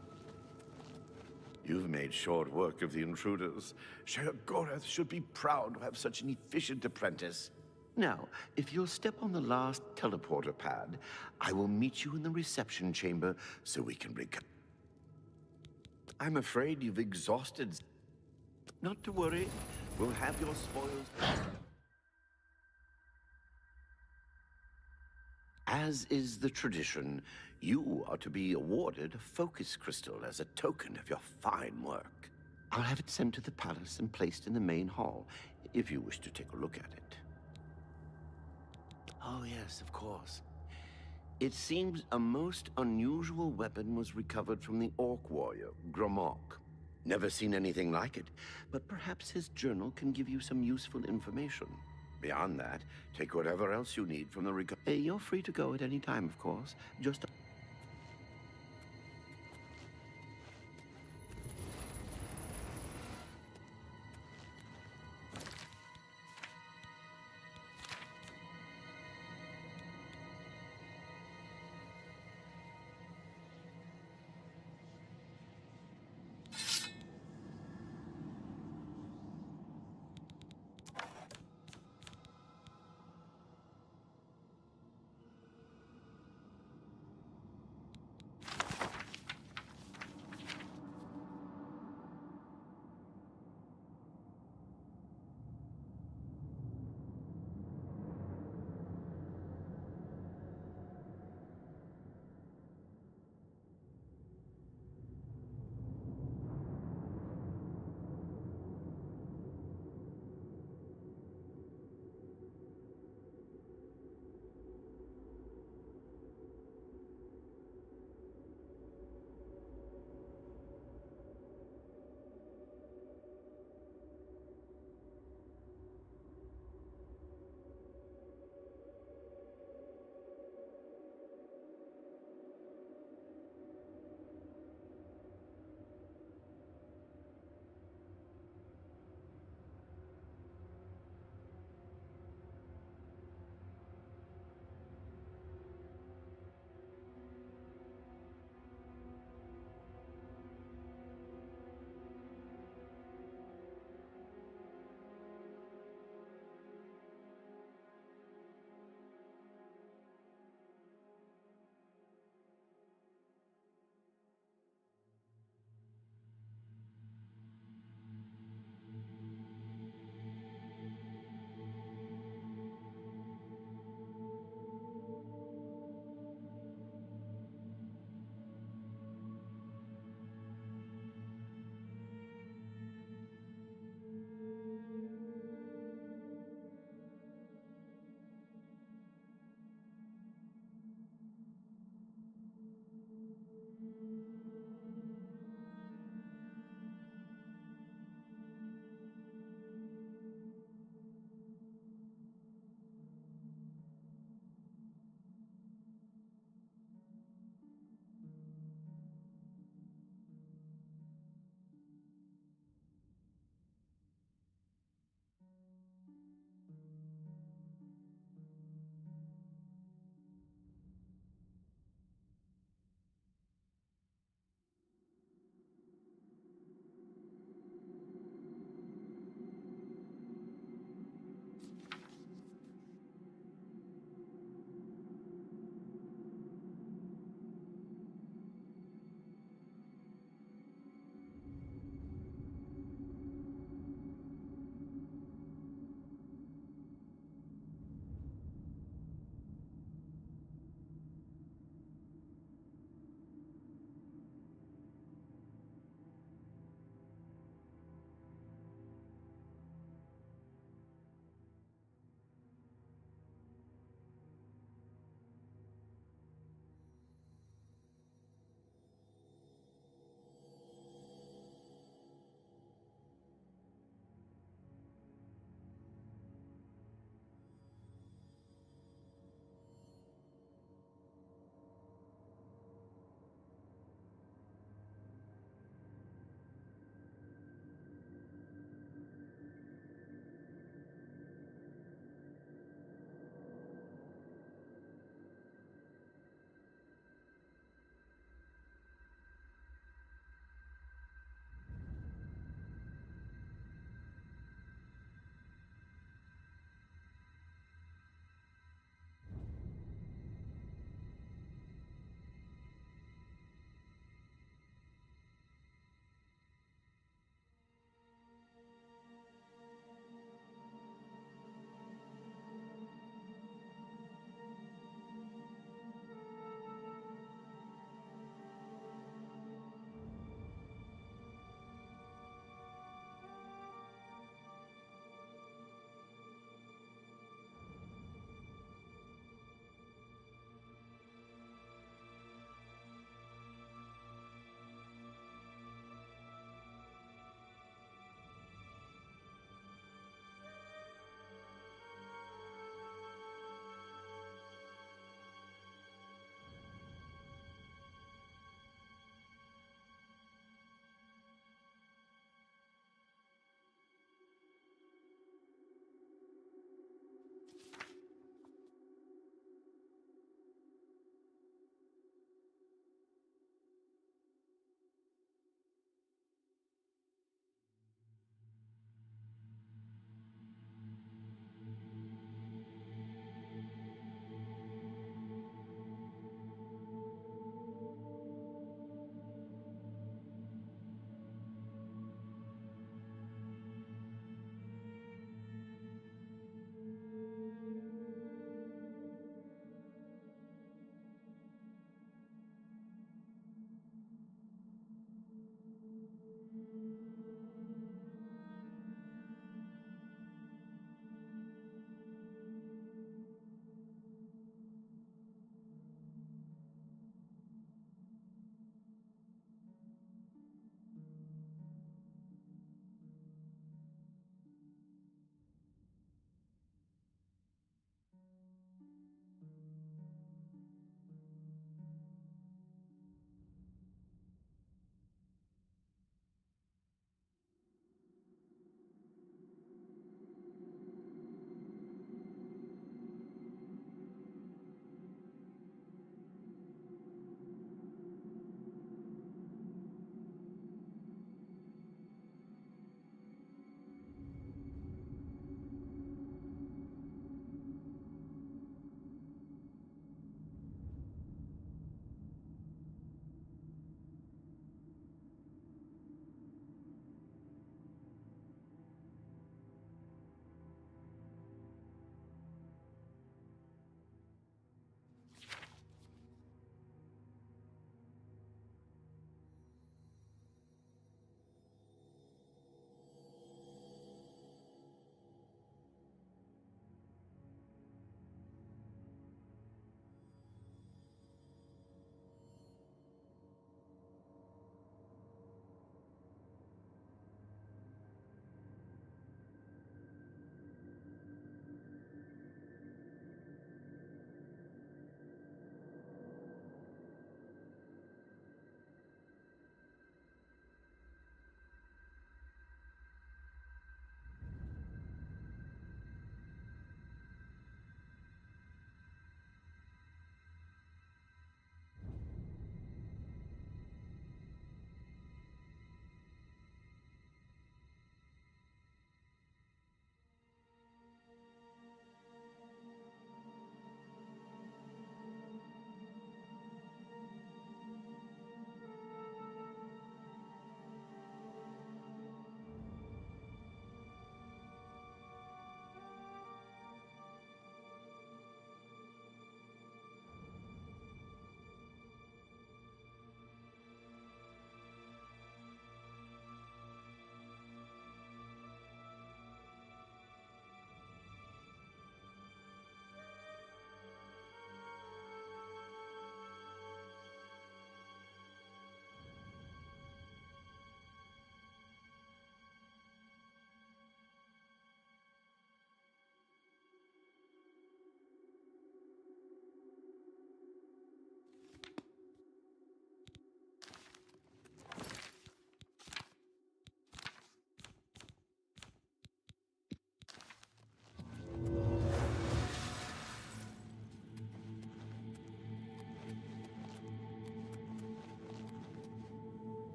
You've made short work of the intruders. Sheogorath should be proud to have such an efficient apprentice. Now, if you'll step on the last teleporter pad, I will meet you in the reception chamber so we can I'm afraid you've exhausted... Not to worry. We'll have your spoils... As is the tradition, you are to be awarded a focus crystal as a token of your fine work. I'll have it sent to the palace and placed in the main hall, if you wish to take a look at it. Oh yes, of course. It seems a most unusual weapon was recovered from the orc warrior, Gromok. Never seen anything like it, but perhaps his journal can give you some useful information. Beyond that, take whatever else you need from the you're free to go at any time, of course. Just...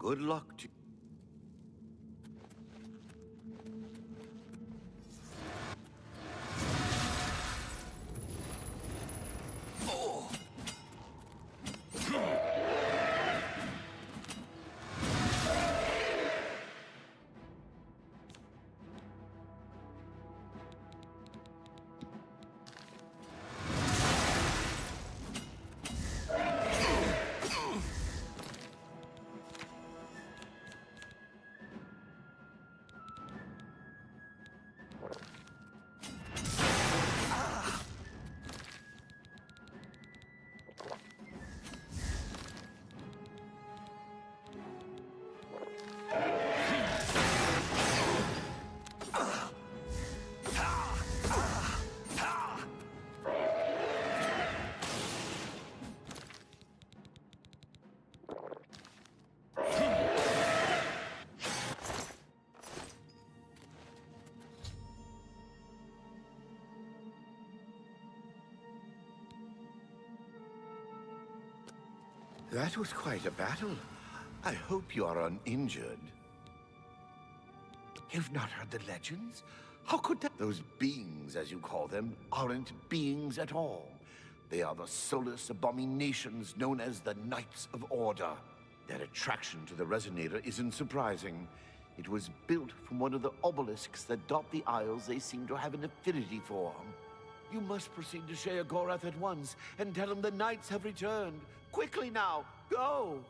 Good luck to That was quite a battle. I hope you are uninjured. You've not heard the legends? How could that? Those beings, as you call them, aren't beings at all. They are the soulless abominations known as the Knights of Order. Their attraction to the Resonator isn't surprising. It was built from one of the obelisks that dot the isles they seem to have an affinity for. You must proceed to Sheogorath at once and tell him the Knights have returned. Quickly now, go!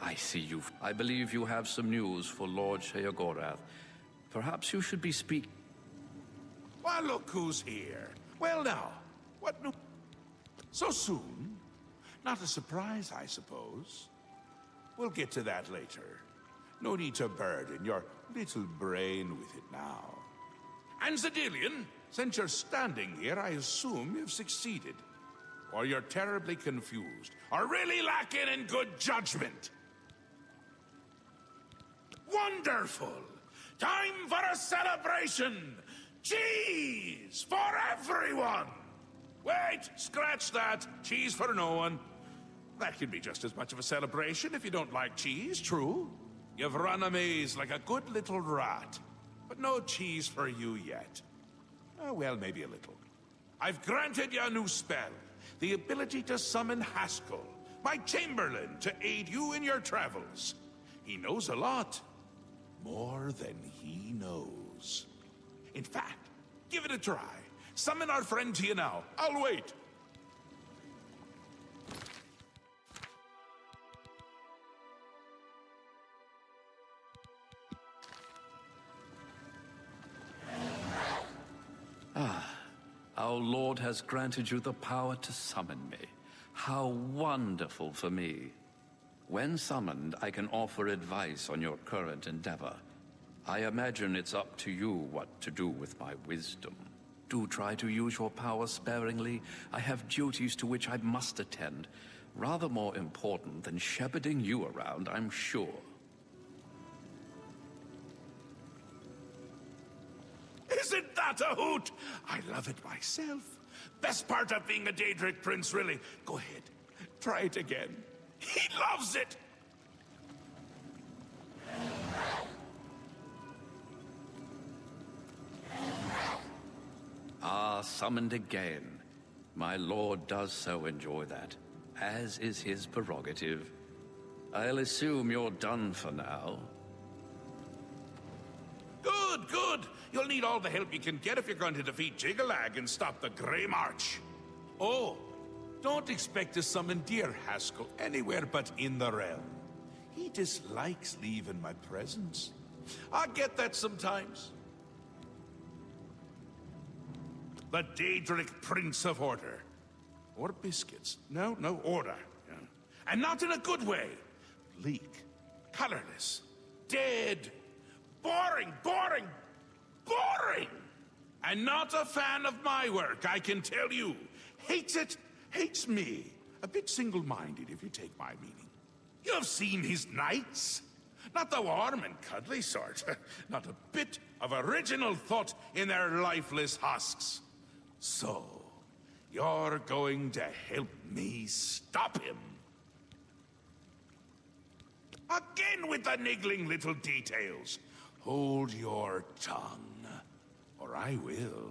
I see you. I believe you have some news for Lord Sheogorath. Perhaps you should be speaking. Well, look who's here. Well, now, what new... So soon? Not a surprise, I suppose. We'll get to that later. No need to burden your little brain with it now. And Zedilian, since you're standing here, I assume you've succeeded. Or you're terribly confused, or really lacking in good judgment. Wonderful! Time for a celebration! Cheese for everyone! Wait, scratch that. Cheese for no one. That can be just as much of a celebration if you don't like cheese, true? You've run a maze like a good little rat. But no cheese for you yet. Oh, well, maybe a little. I've granted you a new spell. The ability to summon Haskell, my Chamberlain, to aid you in your travels. He knows a lot. More than he knows. In fact, give it a try. Summon our friend to you now. I'll wait. Our Lord has granted you the power to summon me. How wonderful for me. When summoned, I can offer advice on your current endeavor. I imagine it's up to you what to do with my wisdom. Do try to use your power sparingly. I have duties to which I must attend. Rather more important than shepherding you around, I'm sure. Isn't that a hoot? I love it myself. Best part of being a Daedric prince, really. Go ahead. Try it again. He loves it! Ah, summoned again. My lord does so enjoy that, as is his prerogative. I'll assume you're done for now. Good, good. You'll need all the help you can get if you're going to defeat Jiggalag and stop the Grey March. Oh, don't expect to summon dear Haskell anywhere but in the realm. He dislikes leaving my presence. I get that sometimes. The Daedric Prince of Order. Or biscuits. No, no, order. Yeah. And not in a good way. Bleak. Colorless. Dead. Boring, boring, boring! And not a fan of my work, I can tell you. Hates it, hates me. A bit single-minded, if you take my meaning. You've seen his knights. Not the warm and cuddly sort. Not a bit of original thought in their lifeless husks. So, you're going to help me stop him. Again with the niggling little details. Hold your tongue, or I will.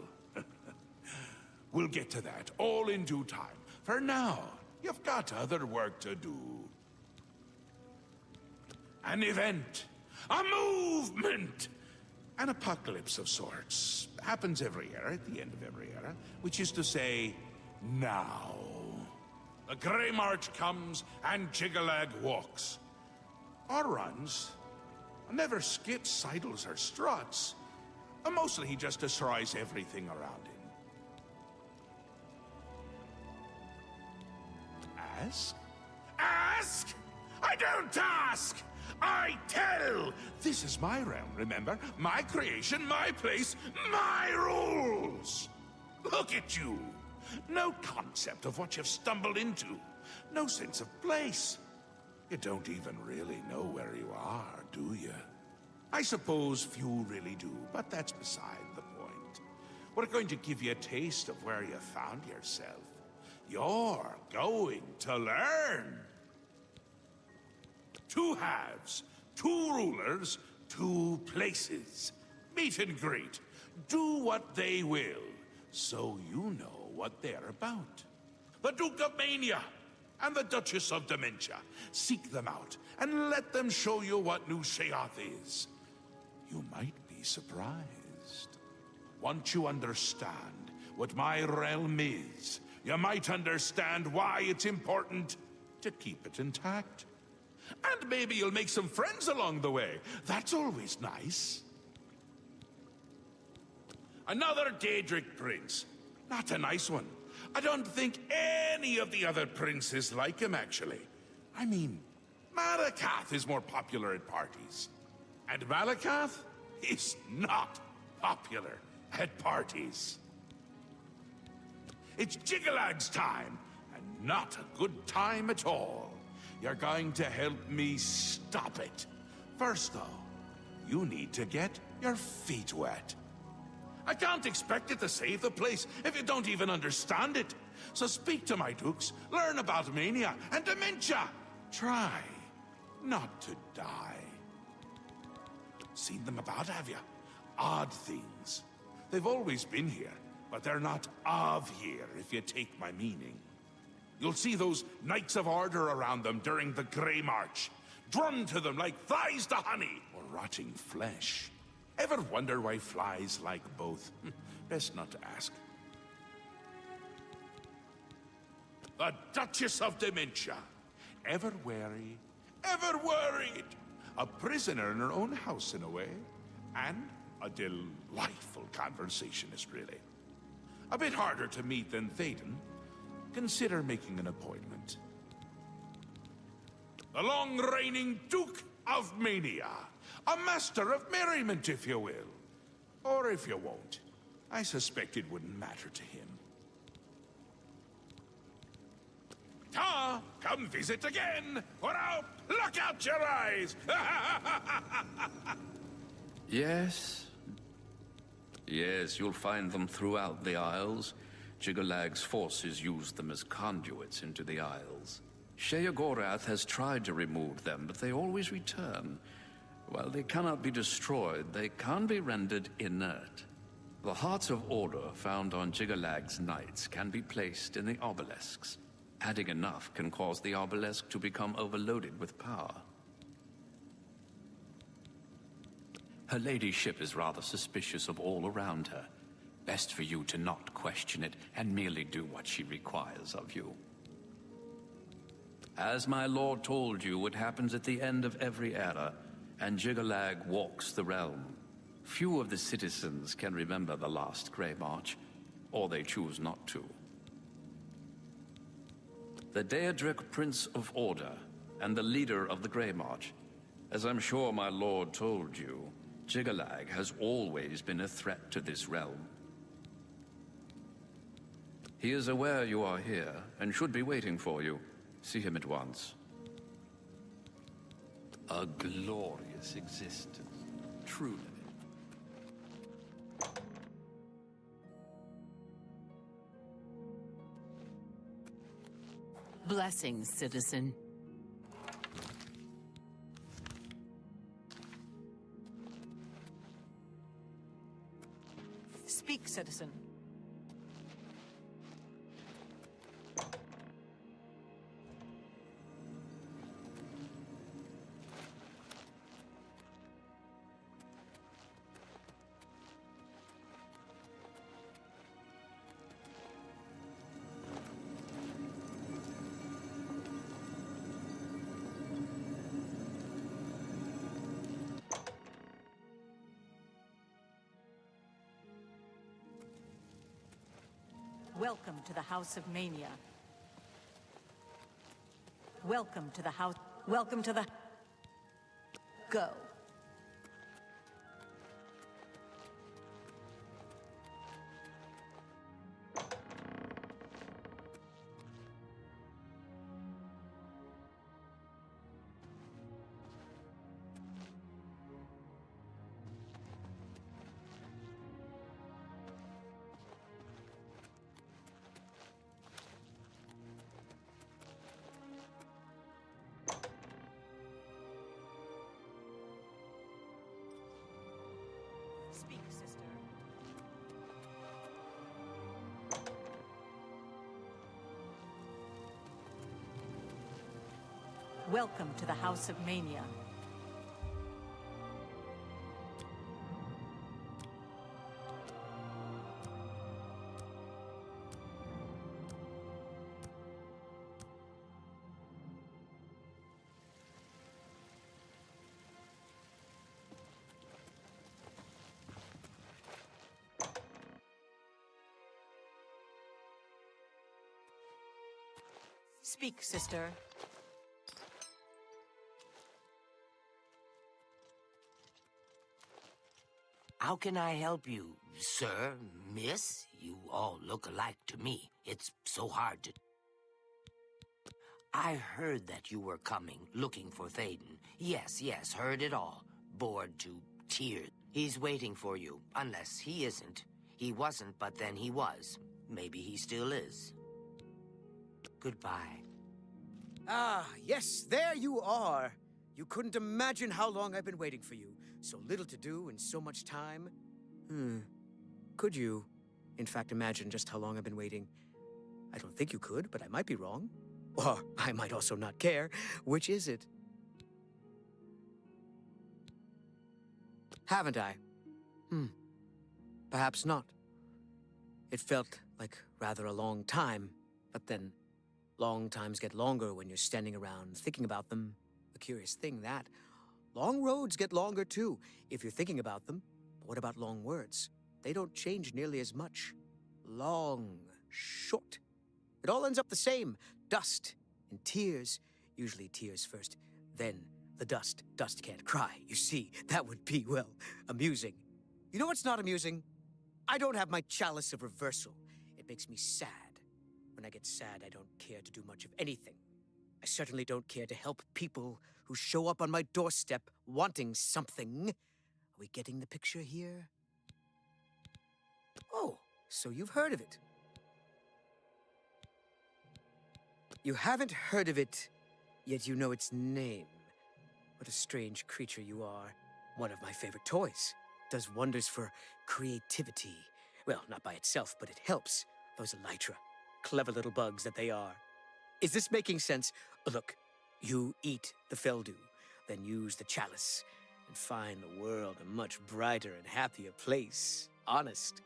We'll get to that, all in due time. For now, you've got other work to do. An event, a movement, an apocalypse of sorts. Happens every era, at the end of every era, which is to say, now. The Grey March comes, and Jiggalag walks. Or runs. Never skips, sidles, or struts. Mostly he just destroys everything around him. Ask? Ask? I don't ask! I tell! This is my realm, remember? My creation, my place, my rules! Look at you! No concept of what you've stumbled into. No sense of place. You don't even really know where you are, do you? I suppose few really do, but that's beside the point. We're going to give you a taste of where you found yourself. You're going to learn. 2 halves, 2 rulers, 2 places. Meet and greet. Do what they will, so you know what they're about. The Duke of Mania and the Duchess of Dementia. Seek them out, and let them show you what New Sheoth is. You might be surprised. Once you understand what my realm is, you might understand why it's important to keep it intact. And maybe you'll make some friends along the way. That's always nice. Another Daedric prince. Not a nice one. I don't think any of the other princes like him, actually. I mean, Malakath is more popular at parties. And Malakath is not popular at parties. It's Jiggalag's time, and not a good time at all. You're going to help me stop it. First, though, you need to get your feet wet. I can't expect you to save the place if you don't even understand it. So speak to my dukes, learn about mania and dementia. Try not to die. Seen them about, have you? Odd things. They've always been here, but they're not of here, if you take my meaning. You'll see those Knights of Order around them during the Grey March. Drummed to them like flies to honey, or rotting flesh. Ever wonder why flies like both? Best not to ask. The Duchess of Dementia. Ever wary, ever worried. A prisoner in her own house, in a way. And a delightful conversationist, really. A bit harder to meet than Théoden. Consider making an appointment. The long-reigning Duke of Mania. A master of merriment, if you will. Or if you won't, I suspect it wouldn't matter to him. Ta! Come visit again, or I'll pluck out your eyes! Yes? Yes, you'll find them throughout the Isles. Jiggalag's forces use them as conduits into the Isles. Sheogorath has tried to remove them, but they always return. While they cannot be destroyed, they can be rendered inert. The Hearts of Order found on Jiggalag's knights can be placed in the obelisks. Adding enough can cause the obelisk to become overloaded with power. Her ladyship is rather suspicious of all around her. Best for you to not question it and merely do what she requires of you. As my lord told you, it happens at the end of every era, and Jiggalag walks the realm. Few of the citizens can remember the last Grey March, or they choose not to. The Daedric Prince of Order, and the leader of the Grey March. As I'm sure my lord told you, Jiggalag has always been a threat to this realm. He is aware you are here, and should be waiting for you. See him at once. A glorious existence, truly. Blessings, citizen. Speak, citizen. Welcome to the House of Mania. Welcome to the house. Welcome to the... Go. Speak, sister. Welcome to the House of Mania. Speak, sister. How can I help you, sir, miss? You all look alike to me. It's so hard to... I heard that you were coming, looking for Thaden. Yes, heard it all. Bored to tears. He's waiting for you, unless he isn't. He wasn't, but then he was. Maybe he still is. Goodbye. Ah, yes, there you are. You couldn't imagine how long I've been waiting for you. So little to do and so much time. Could you, in fact, imagine just how long I've been waiting? I don't think you could, but I might be wrong. Or I might also not care. Which is it? Haven't I? Perhaps not. It felt like rather a long time, but then long times get longer when you're standing around thinking about them. A curious thing, that. Long roads get longer, too, if you're thinking about them. But what about long words? They don't change nearly as much. Long, short. It all ends up the same. Dust and tears. Usually tears first, then the dust. Dust can't cry, you see. That would be, well, amusing. You know what's not amusing? I don't have my chalice of reversal. It makes me sad. When I get sad, I don't care to do much of anything. I certainly don't care to help people who show up on my doorstep wanting something. Are we getting the picture here? Oh, so you've heard of it. You haven't heard of it, yet you know its name. What a strange creature you are. One of my favorite toys. Does wonders for creativity. Well, not by itself, but it helps. Those elytra. Clever little bugs that they are. Is this making sense? Look, you eat the Feldu, then use the chalice, and find the world a much brighter and happier place. Honest.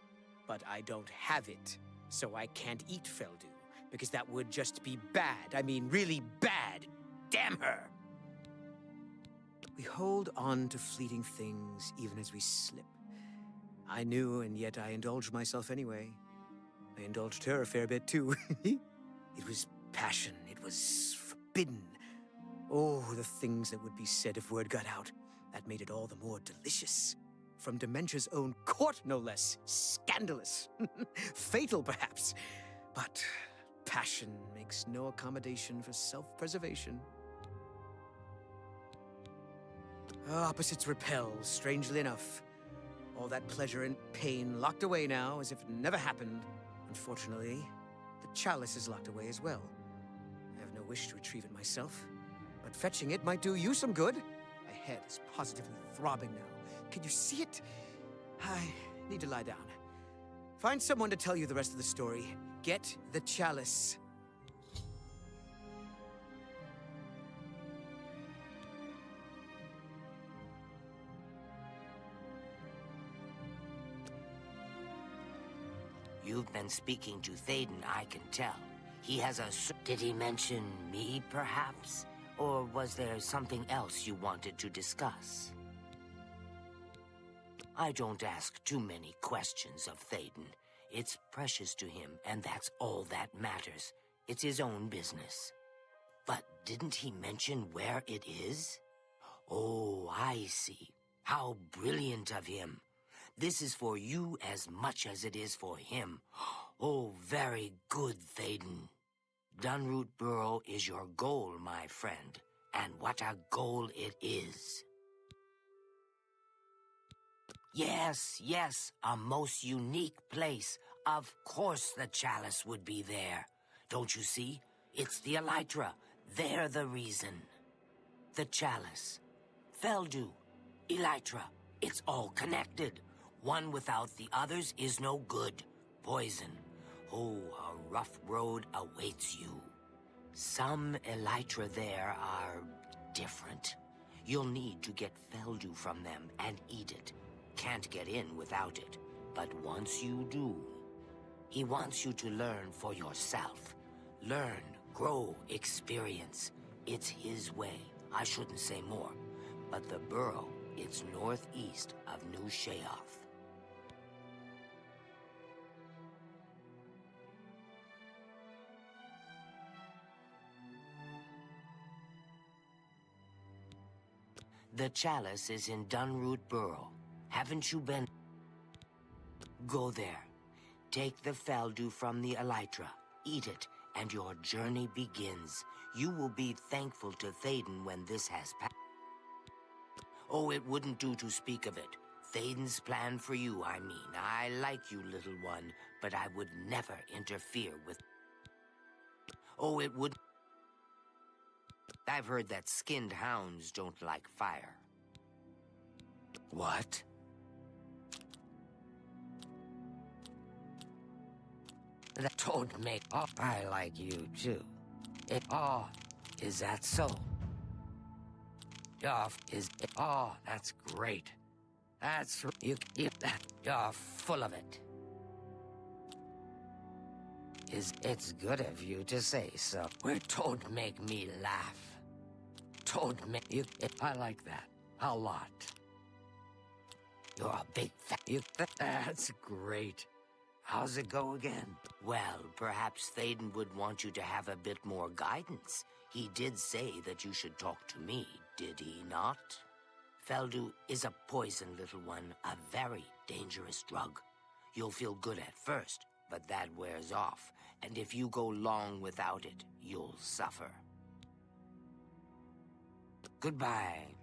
But I don't have it, so I can't eat Feldu, because that would just be bad. I mean, really bad. Damn her! We hold on to fleeting things even as we slip. I knew, and yet I indulged myself anyway. I indulged her a fair bit, too. It was passion. It was forbidden. Oh, the things that would be said if word got out. That made it all the more delicious. From Dementia's own court, no less. Scandalous. Fatal, perhaps. But passion makes no accommodation for self-preservation. Opposites repel, strangely enough. All that pleasure and pain locked away now as if it never happened. Unfortunately, the chalice is locked away as well. I have no wish to retrieve it myself, but fetching it might do you some good. My head is positively throbbing now. Can you see it? I need to lie down. Find someone to tell you the rest of the story. Get the chalice. You've been speaking to Thaden, I can tell. He has a... Did he mention me, perhaps? Or was there something else you wanted to discuss? I don't ask too many questions of Thaden. It's precious to him, and that's all that matters. It's his own business. But didn't he mention where it is? Oh, I see. How brilliant of him. This is for you as much as it is for him. Oh, very good, Thaden. Dunroot Burrow is your goal, my friend. And what a goal it is. Yes, yes, a most unique place. Of course the chalice would be there. Don't you see? It's the elytra. They're the reason. The chalice. Feldu. Elytra. It's all connected. One without the others is no good. Poison. Oh, a rough road awaits you. Some elytra there are different. You'll need to get Feldu from them and eat it. Can't get in without it. But once you do, he wants you to learn for yourself. Learn, grow, experience. It's his way. I shouldn't say more. But the burrow, it's northeast of New Sheoth. The chalice is in Dunroot Burrow. Haven't you been? Go there. Take the Feldu from the elytra. Eat it, and your journey begins. You will be thankful to Thaden when this has passed. Oh, it wouldn't do to speak of it. Thaden's plan for you, I mean. I like you, little one, but I would never interfere with... Oh, it would... I've heard that skinned hounds don't like fire. What? That don't make... Oh, I like you, too. Oh, is that so? Oh, that's great. That's... You're full of it. It's good of you to say so. Don't make me laugh. Don't make you... I like that. A lot. You're a big That's great. How's it go again? Well, perhaps Thaden would want you to have a bit more guidance. He did say that you should talk to me, did he not? Feldu is a poison, little one, a very dangerous drug. You'll feel good at first, but that wears off. And if you go long without it, you'll suffer. Goodbye.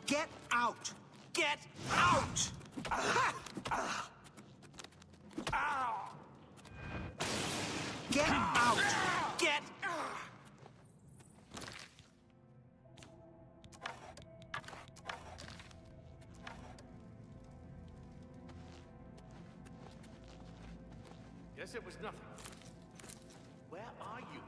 Get out! Get out! Get out! Get... Guess it was nothing. Where are you?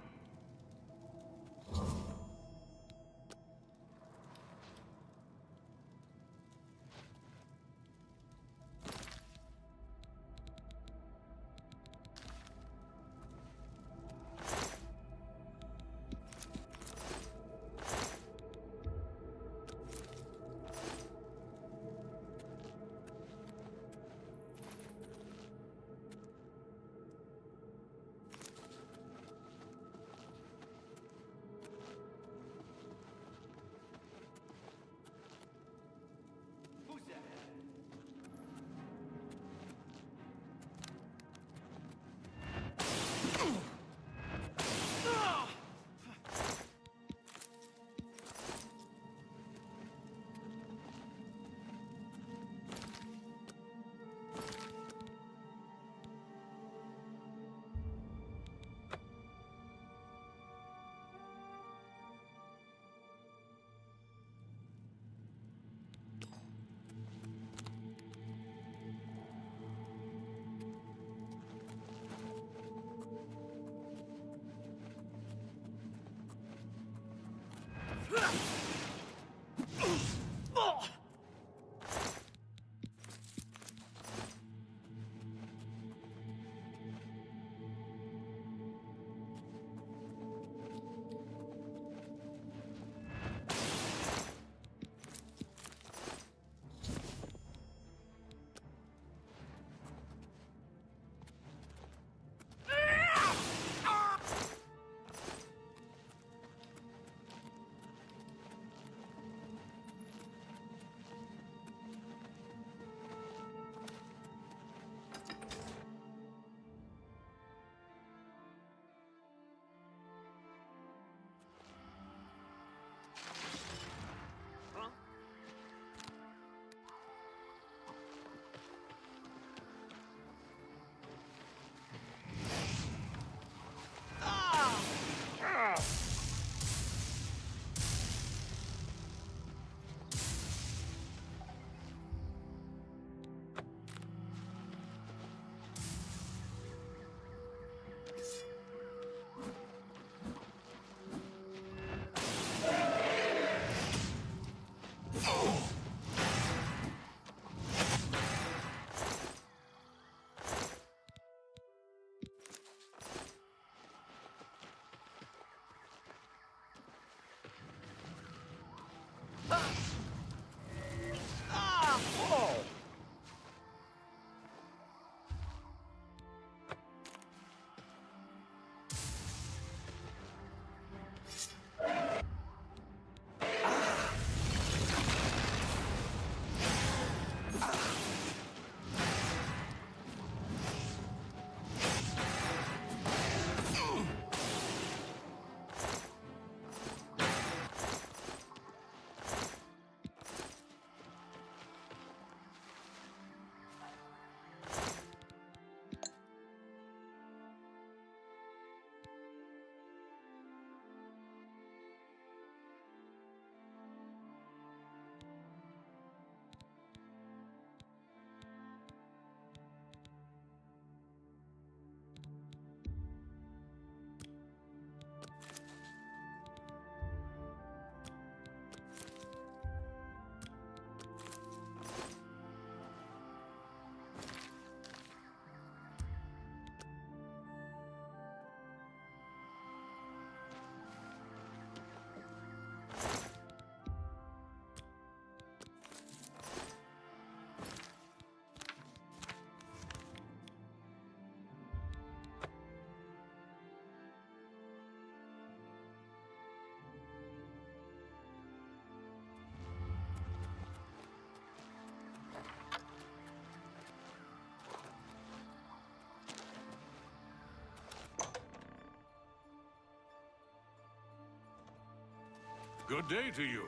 Good day to you.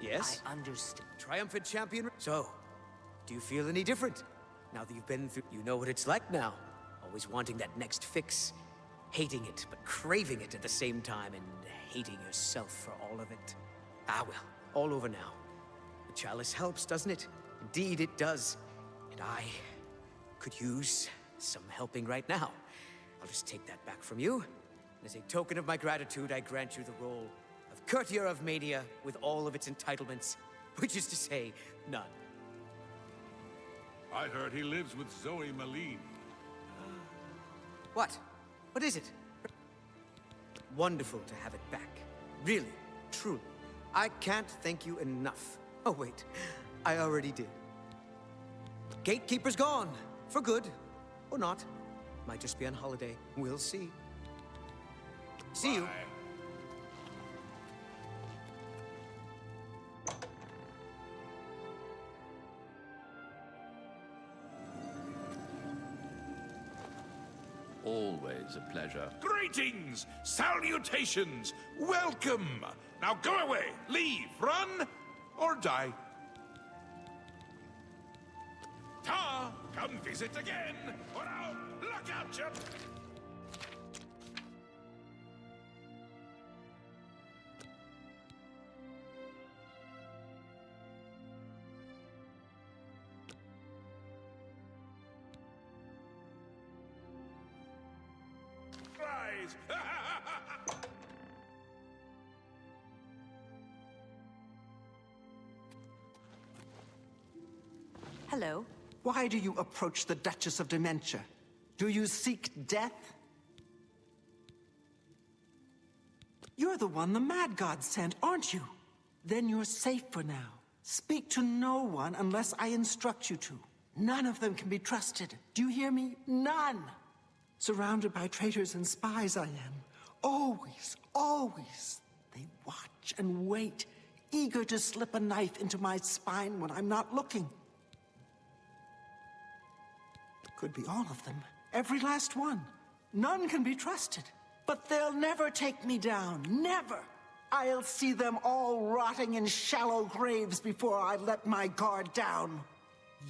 Yes? I understand. Triumphant champion. So, do you feel any different? Now that you've been through, you know what it's like now. Always wanting that next fix. Hating it, but craving it at the same time, and hating yourself for all of it. Ah well, all over now. The chalice helps, doesn't it? Indeed it does. And I could use some helping right now. I'll just take that back from you. And as a token of my gratitude, I grant you the role of Courtier of Mania with all of its entitlements, which is to say, none. I heard he lives with Zoe Maline. What? What is it? Wonderful to have it back. Really, truly. I can't thank you enough. Oh wait, I already did. Gatekeeper's gone. For good. Or not. Might just be on holiday. We'll see. See you. Always a pleasure. Greetings! Salutations! Welcome! Now go away! Leave! Run! Or die! Ta! Come visit again! Or I'll look out you! Rise! Hello. Why do you approach the Duchess of Dementia? Do you seek death? You're the one the Mad God sent, aren't you? Then you're safe for now. Speak to no one unless I instruct you to. None of them can be trusted. Do you hear me? None! Surrounded by traitors and spies I am. Always, always. They watch and wait, eager to slip a knife into my spine when I'm not looking. Could be all of them. Every last one. None can be trusted. But they'll never take me down. Never! I'll see them all rotting in shallow graves before I let my guard down.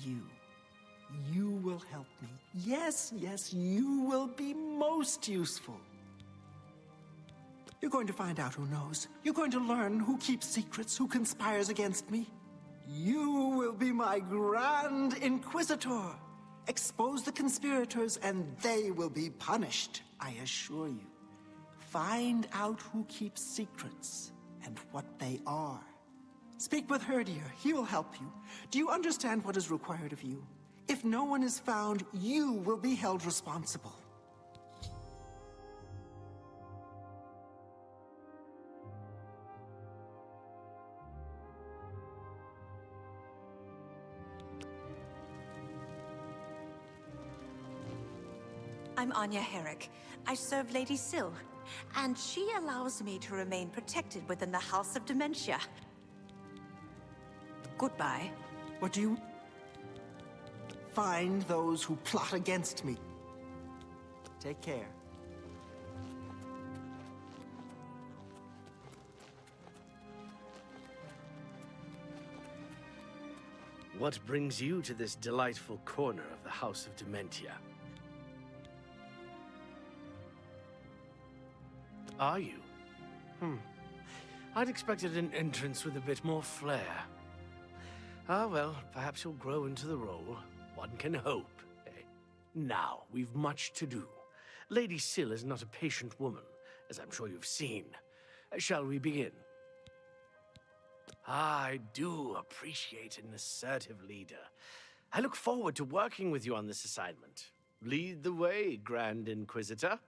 You will help me. Yes, yes, you will be most useful. You're going to find out who knows. You're going to learn who keeps secrets, who conspires against me. You will be my Grand Inquisitor. Expose the conspirators and they will be punished, I assure you. Find out who keeps secrets and what they are. Speak with Herdier. He will help you. Do you understand what is required of you? If no one is found, you will be held responsible. I'm Anya Herrick. I serve Lady Syl, and she allows me to remain protected within the House of Dementia. Goodbye. What do you... Find those who plot against me. Take care. What brings you to this delightful corner of the House of Dementia? Are you? I'd expected an entrance with a bit more flair. Ah, well, perhaps you'll grow into the role. One can hope. Now, we've much to do. Lady Syl is not a patient woman, as I'm sure you've seen. Shall we begin? I do appreciate an assertive leader. I look forward to working with you on this assignment. Lead the way, Grand Inquisitor.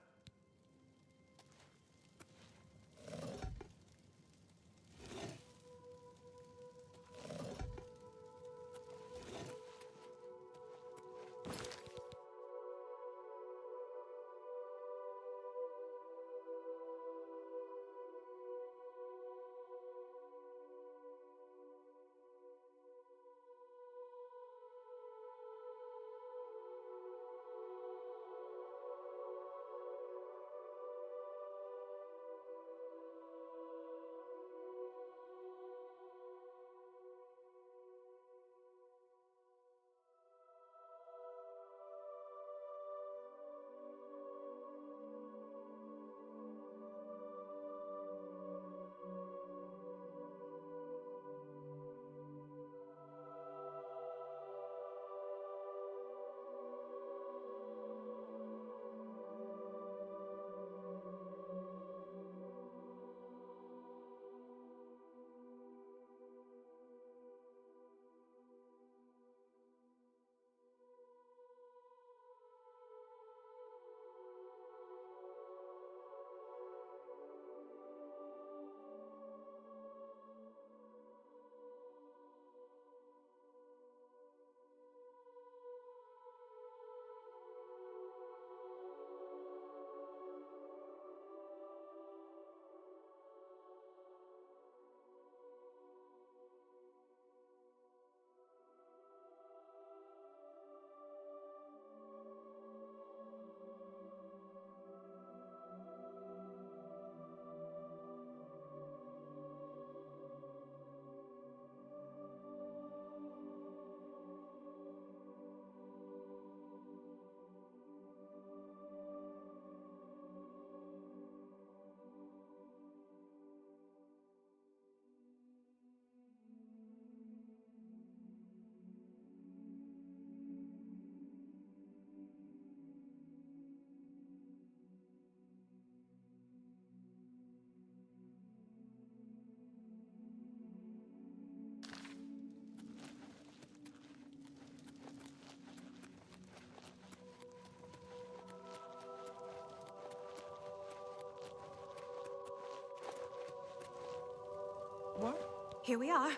here we are.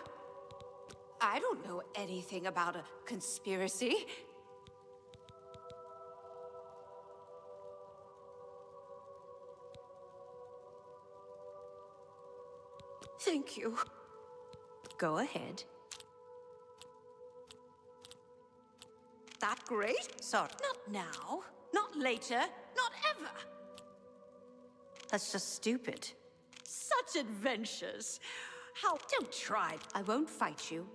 I don't know anything about a conspiracy. Thank you. Go ahead. That great? Sorry. Not now. Not later. Not ever. That's just stupid. Such adventures. How? Don't try. I won't fight you.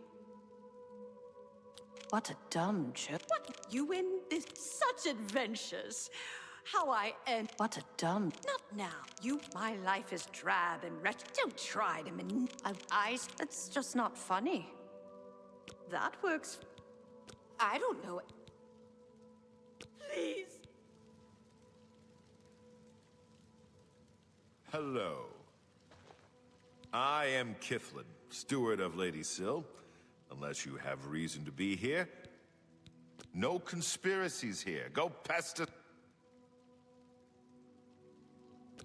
What a dumb joke. What? You win this? Such adventures. How I end. What a dumb. Not now. You. My life is drab and wretched. Don't try to That's just not funny. That works. I don't know. Please. Hello. I am Kiflin, steward of Lady Syl. Unless you have reason to be here. No conspiracies here. Go pester.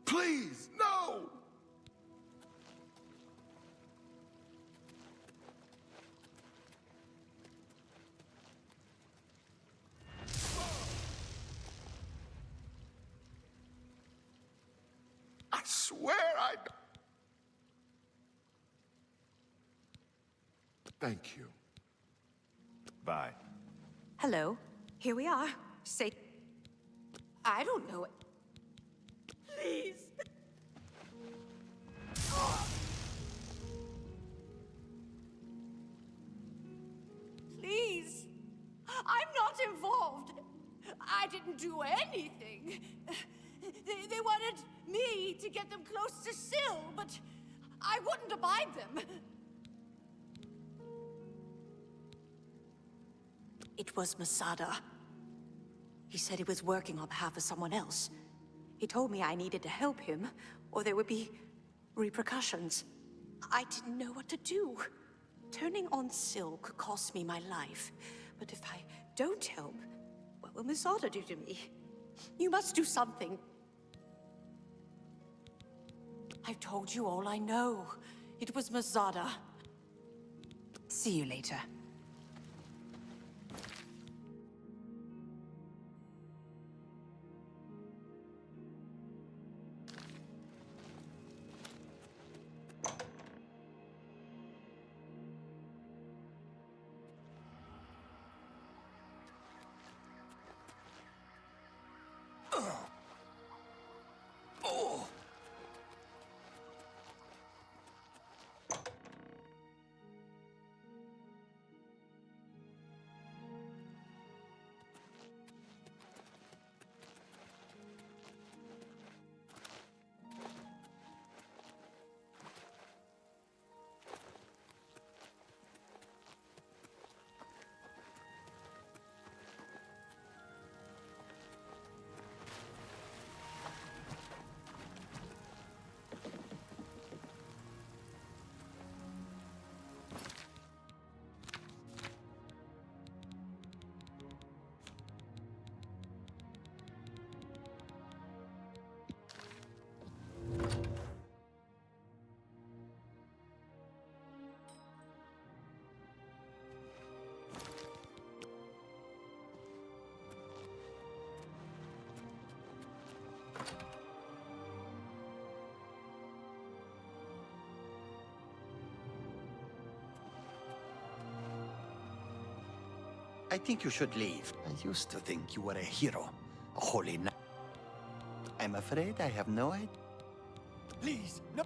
Please, no! I swear I... Thank you. Bye. Hello. Here we are. Say... I don't know. Please. Please. I'm not involved. I didn't do anything. They wanted me to get them close to Syl, but I wouldn't abide them. It was Masada. He said he was working on behalf of someone else. He told me I needed to help him, or there would be repercussions. I didn't know what to do. Turning on Syl could cost me my life. But if I don't help, what will Masada do to me? You must do something. I've told you all I know. It was Masada. See you later. I think you should leave. I used to think you were a hero, a holy knight. I'm afraid I have no idea. Please, no.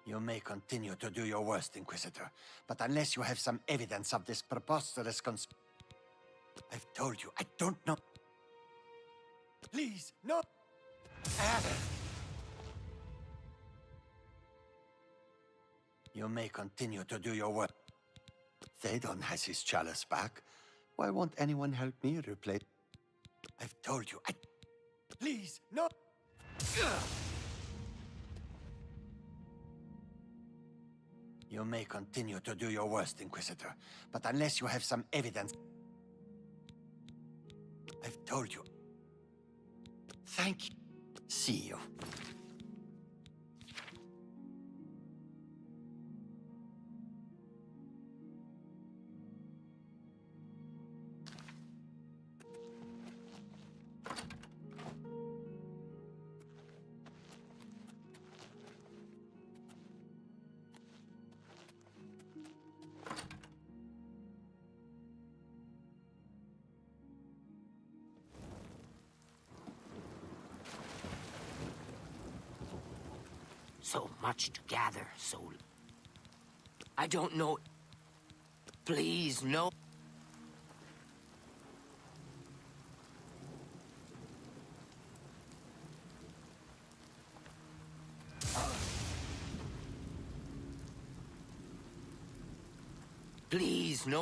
You may continue to do your worst, Inquisitor, but unless you have some evidence of this preposterous I've told you, I don't know. Please, no. You may continue to do your work. Théodon has his chalice back. Why won't anyone help me replace? I've told you, Please, no! You may continue to do your worst, Inquisitor, but unless you have some evidence... I've told you. Thank you. See you. So much to gather, so... I don't know... Please, no. Please, no.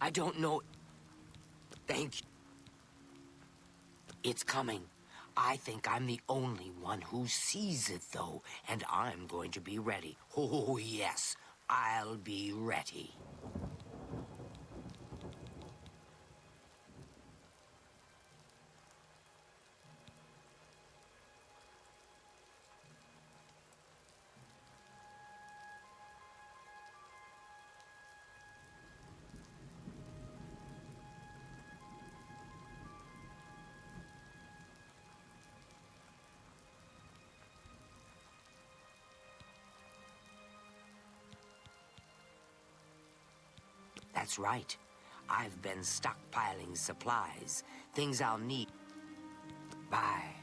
I don't know... Thank you. It's coming. I think I'm the only one who sees it, though, and I'm going to be ready. Oh, yes, I'll be ready. That's right. I've been stockpiling supplies, things I'll need. Bye.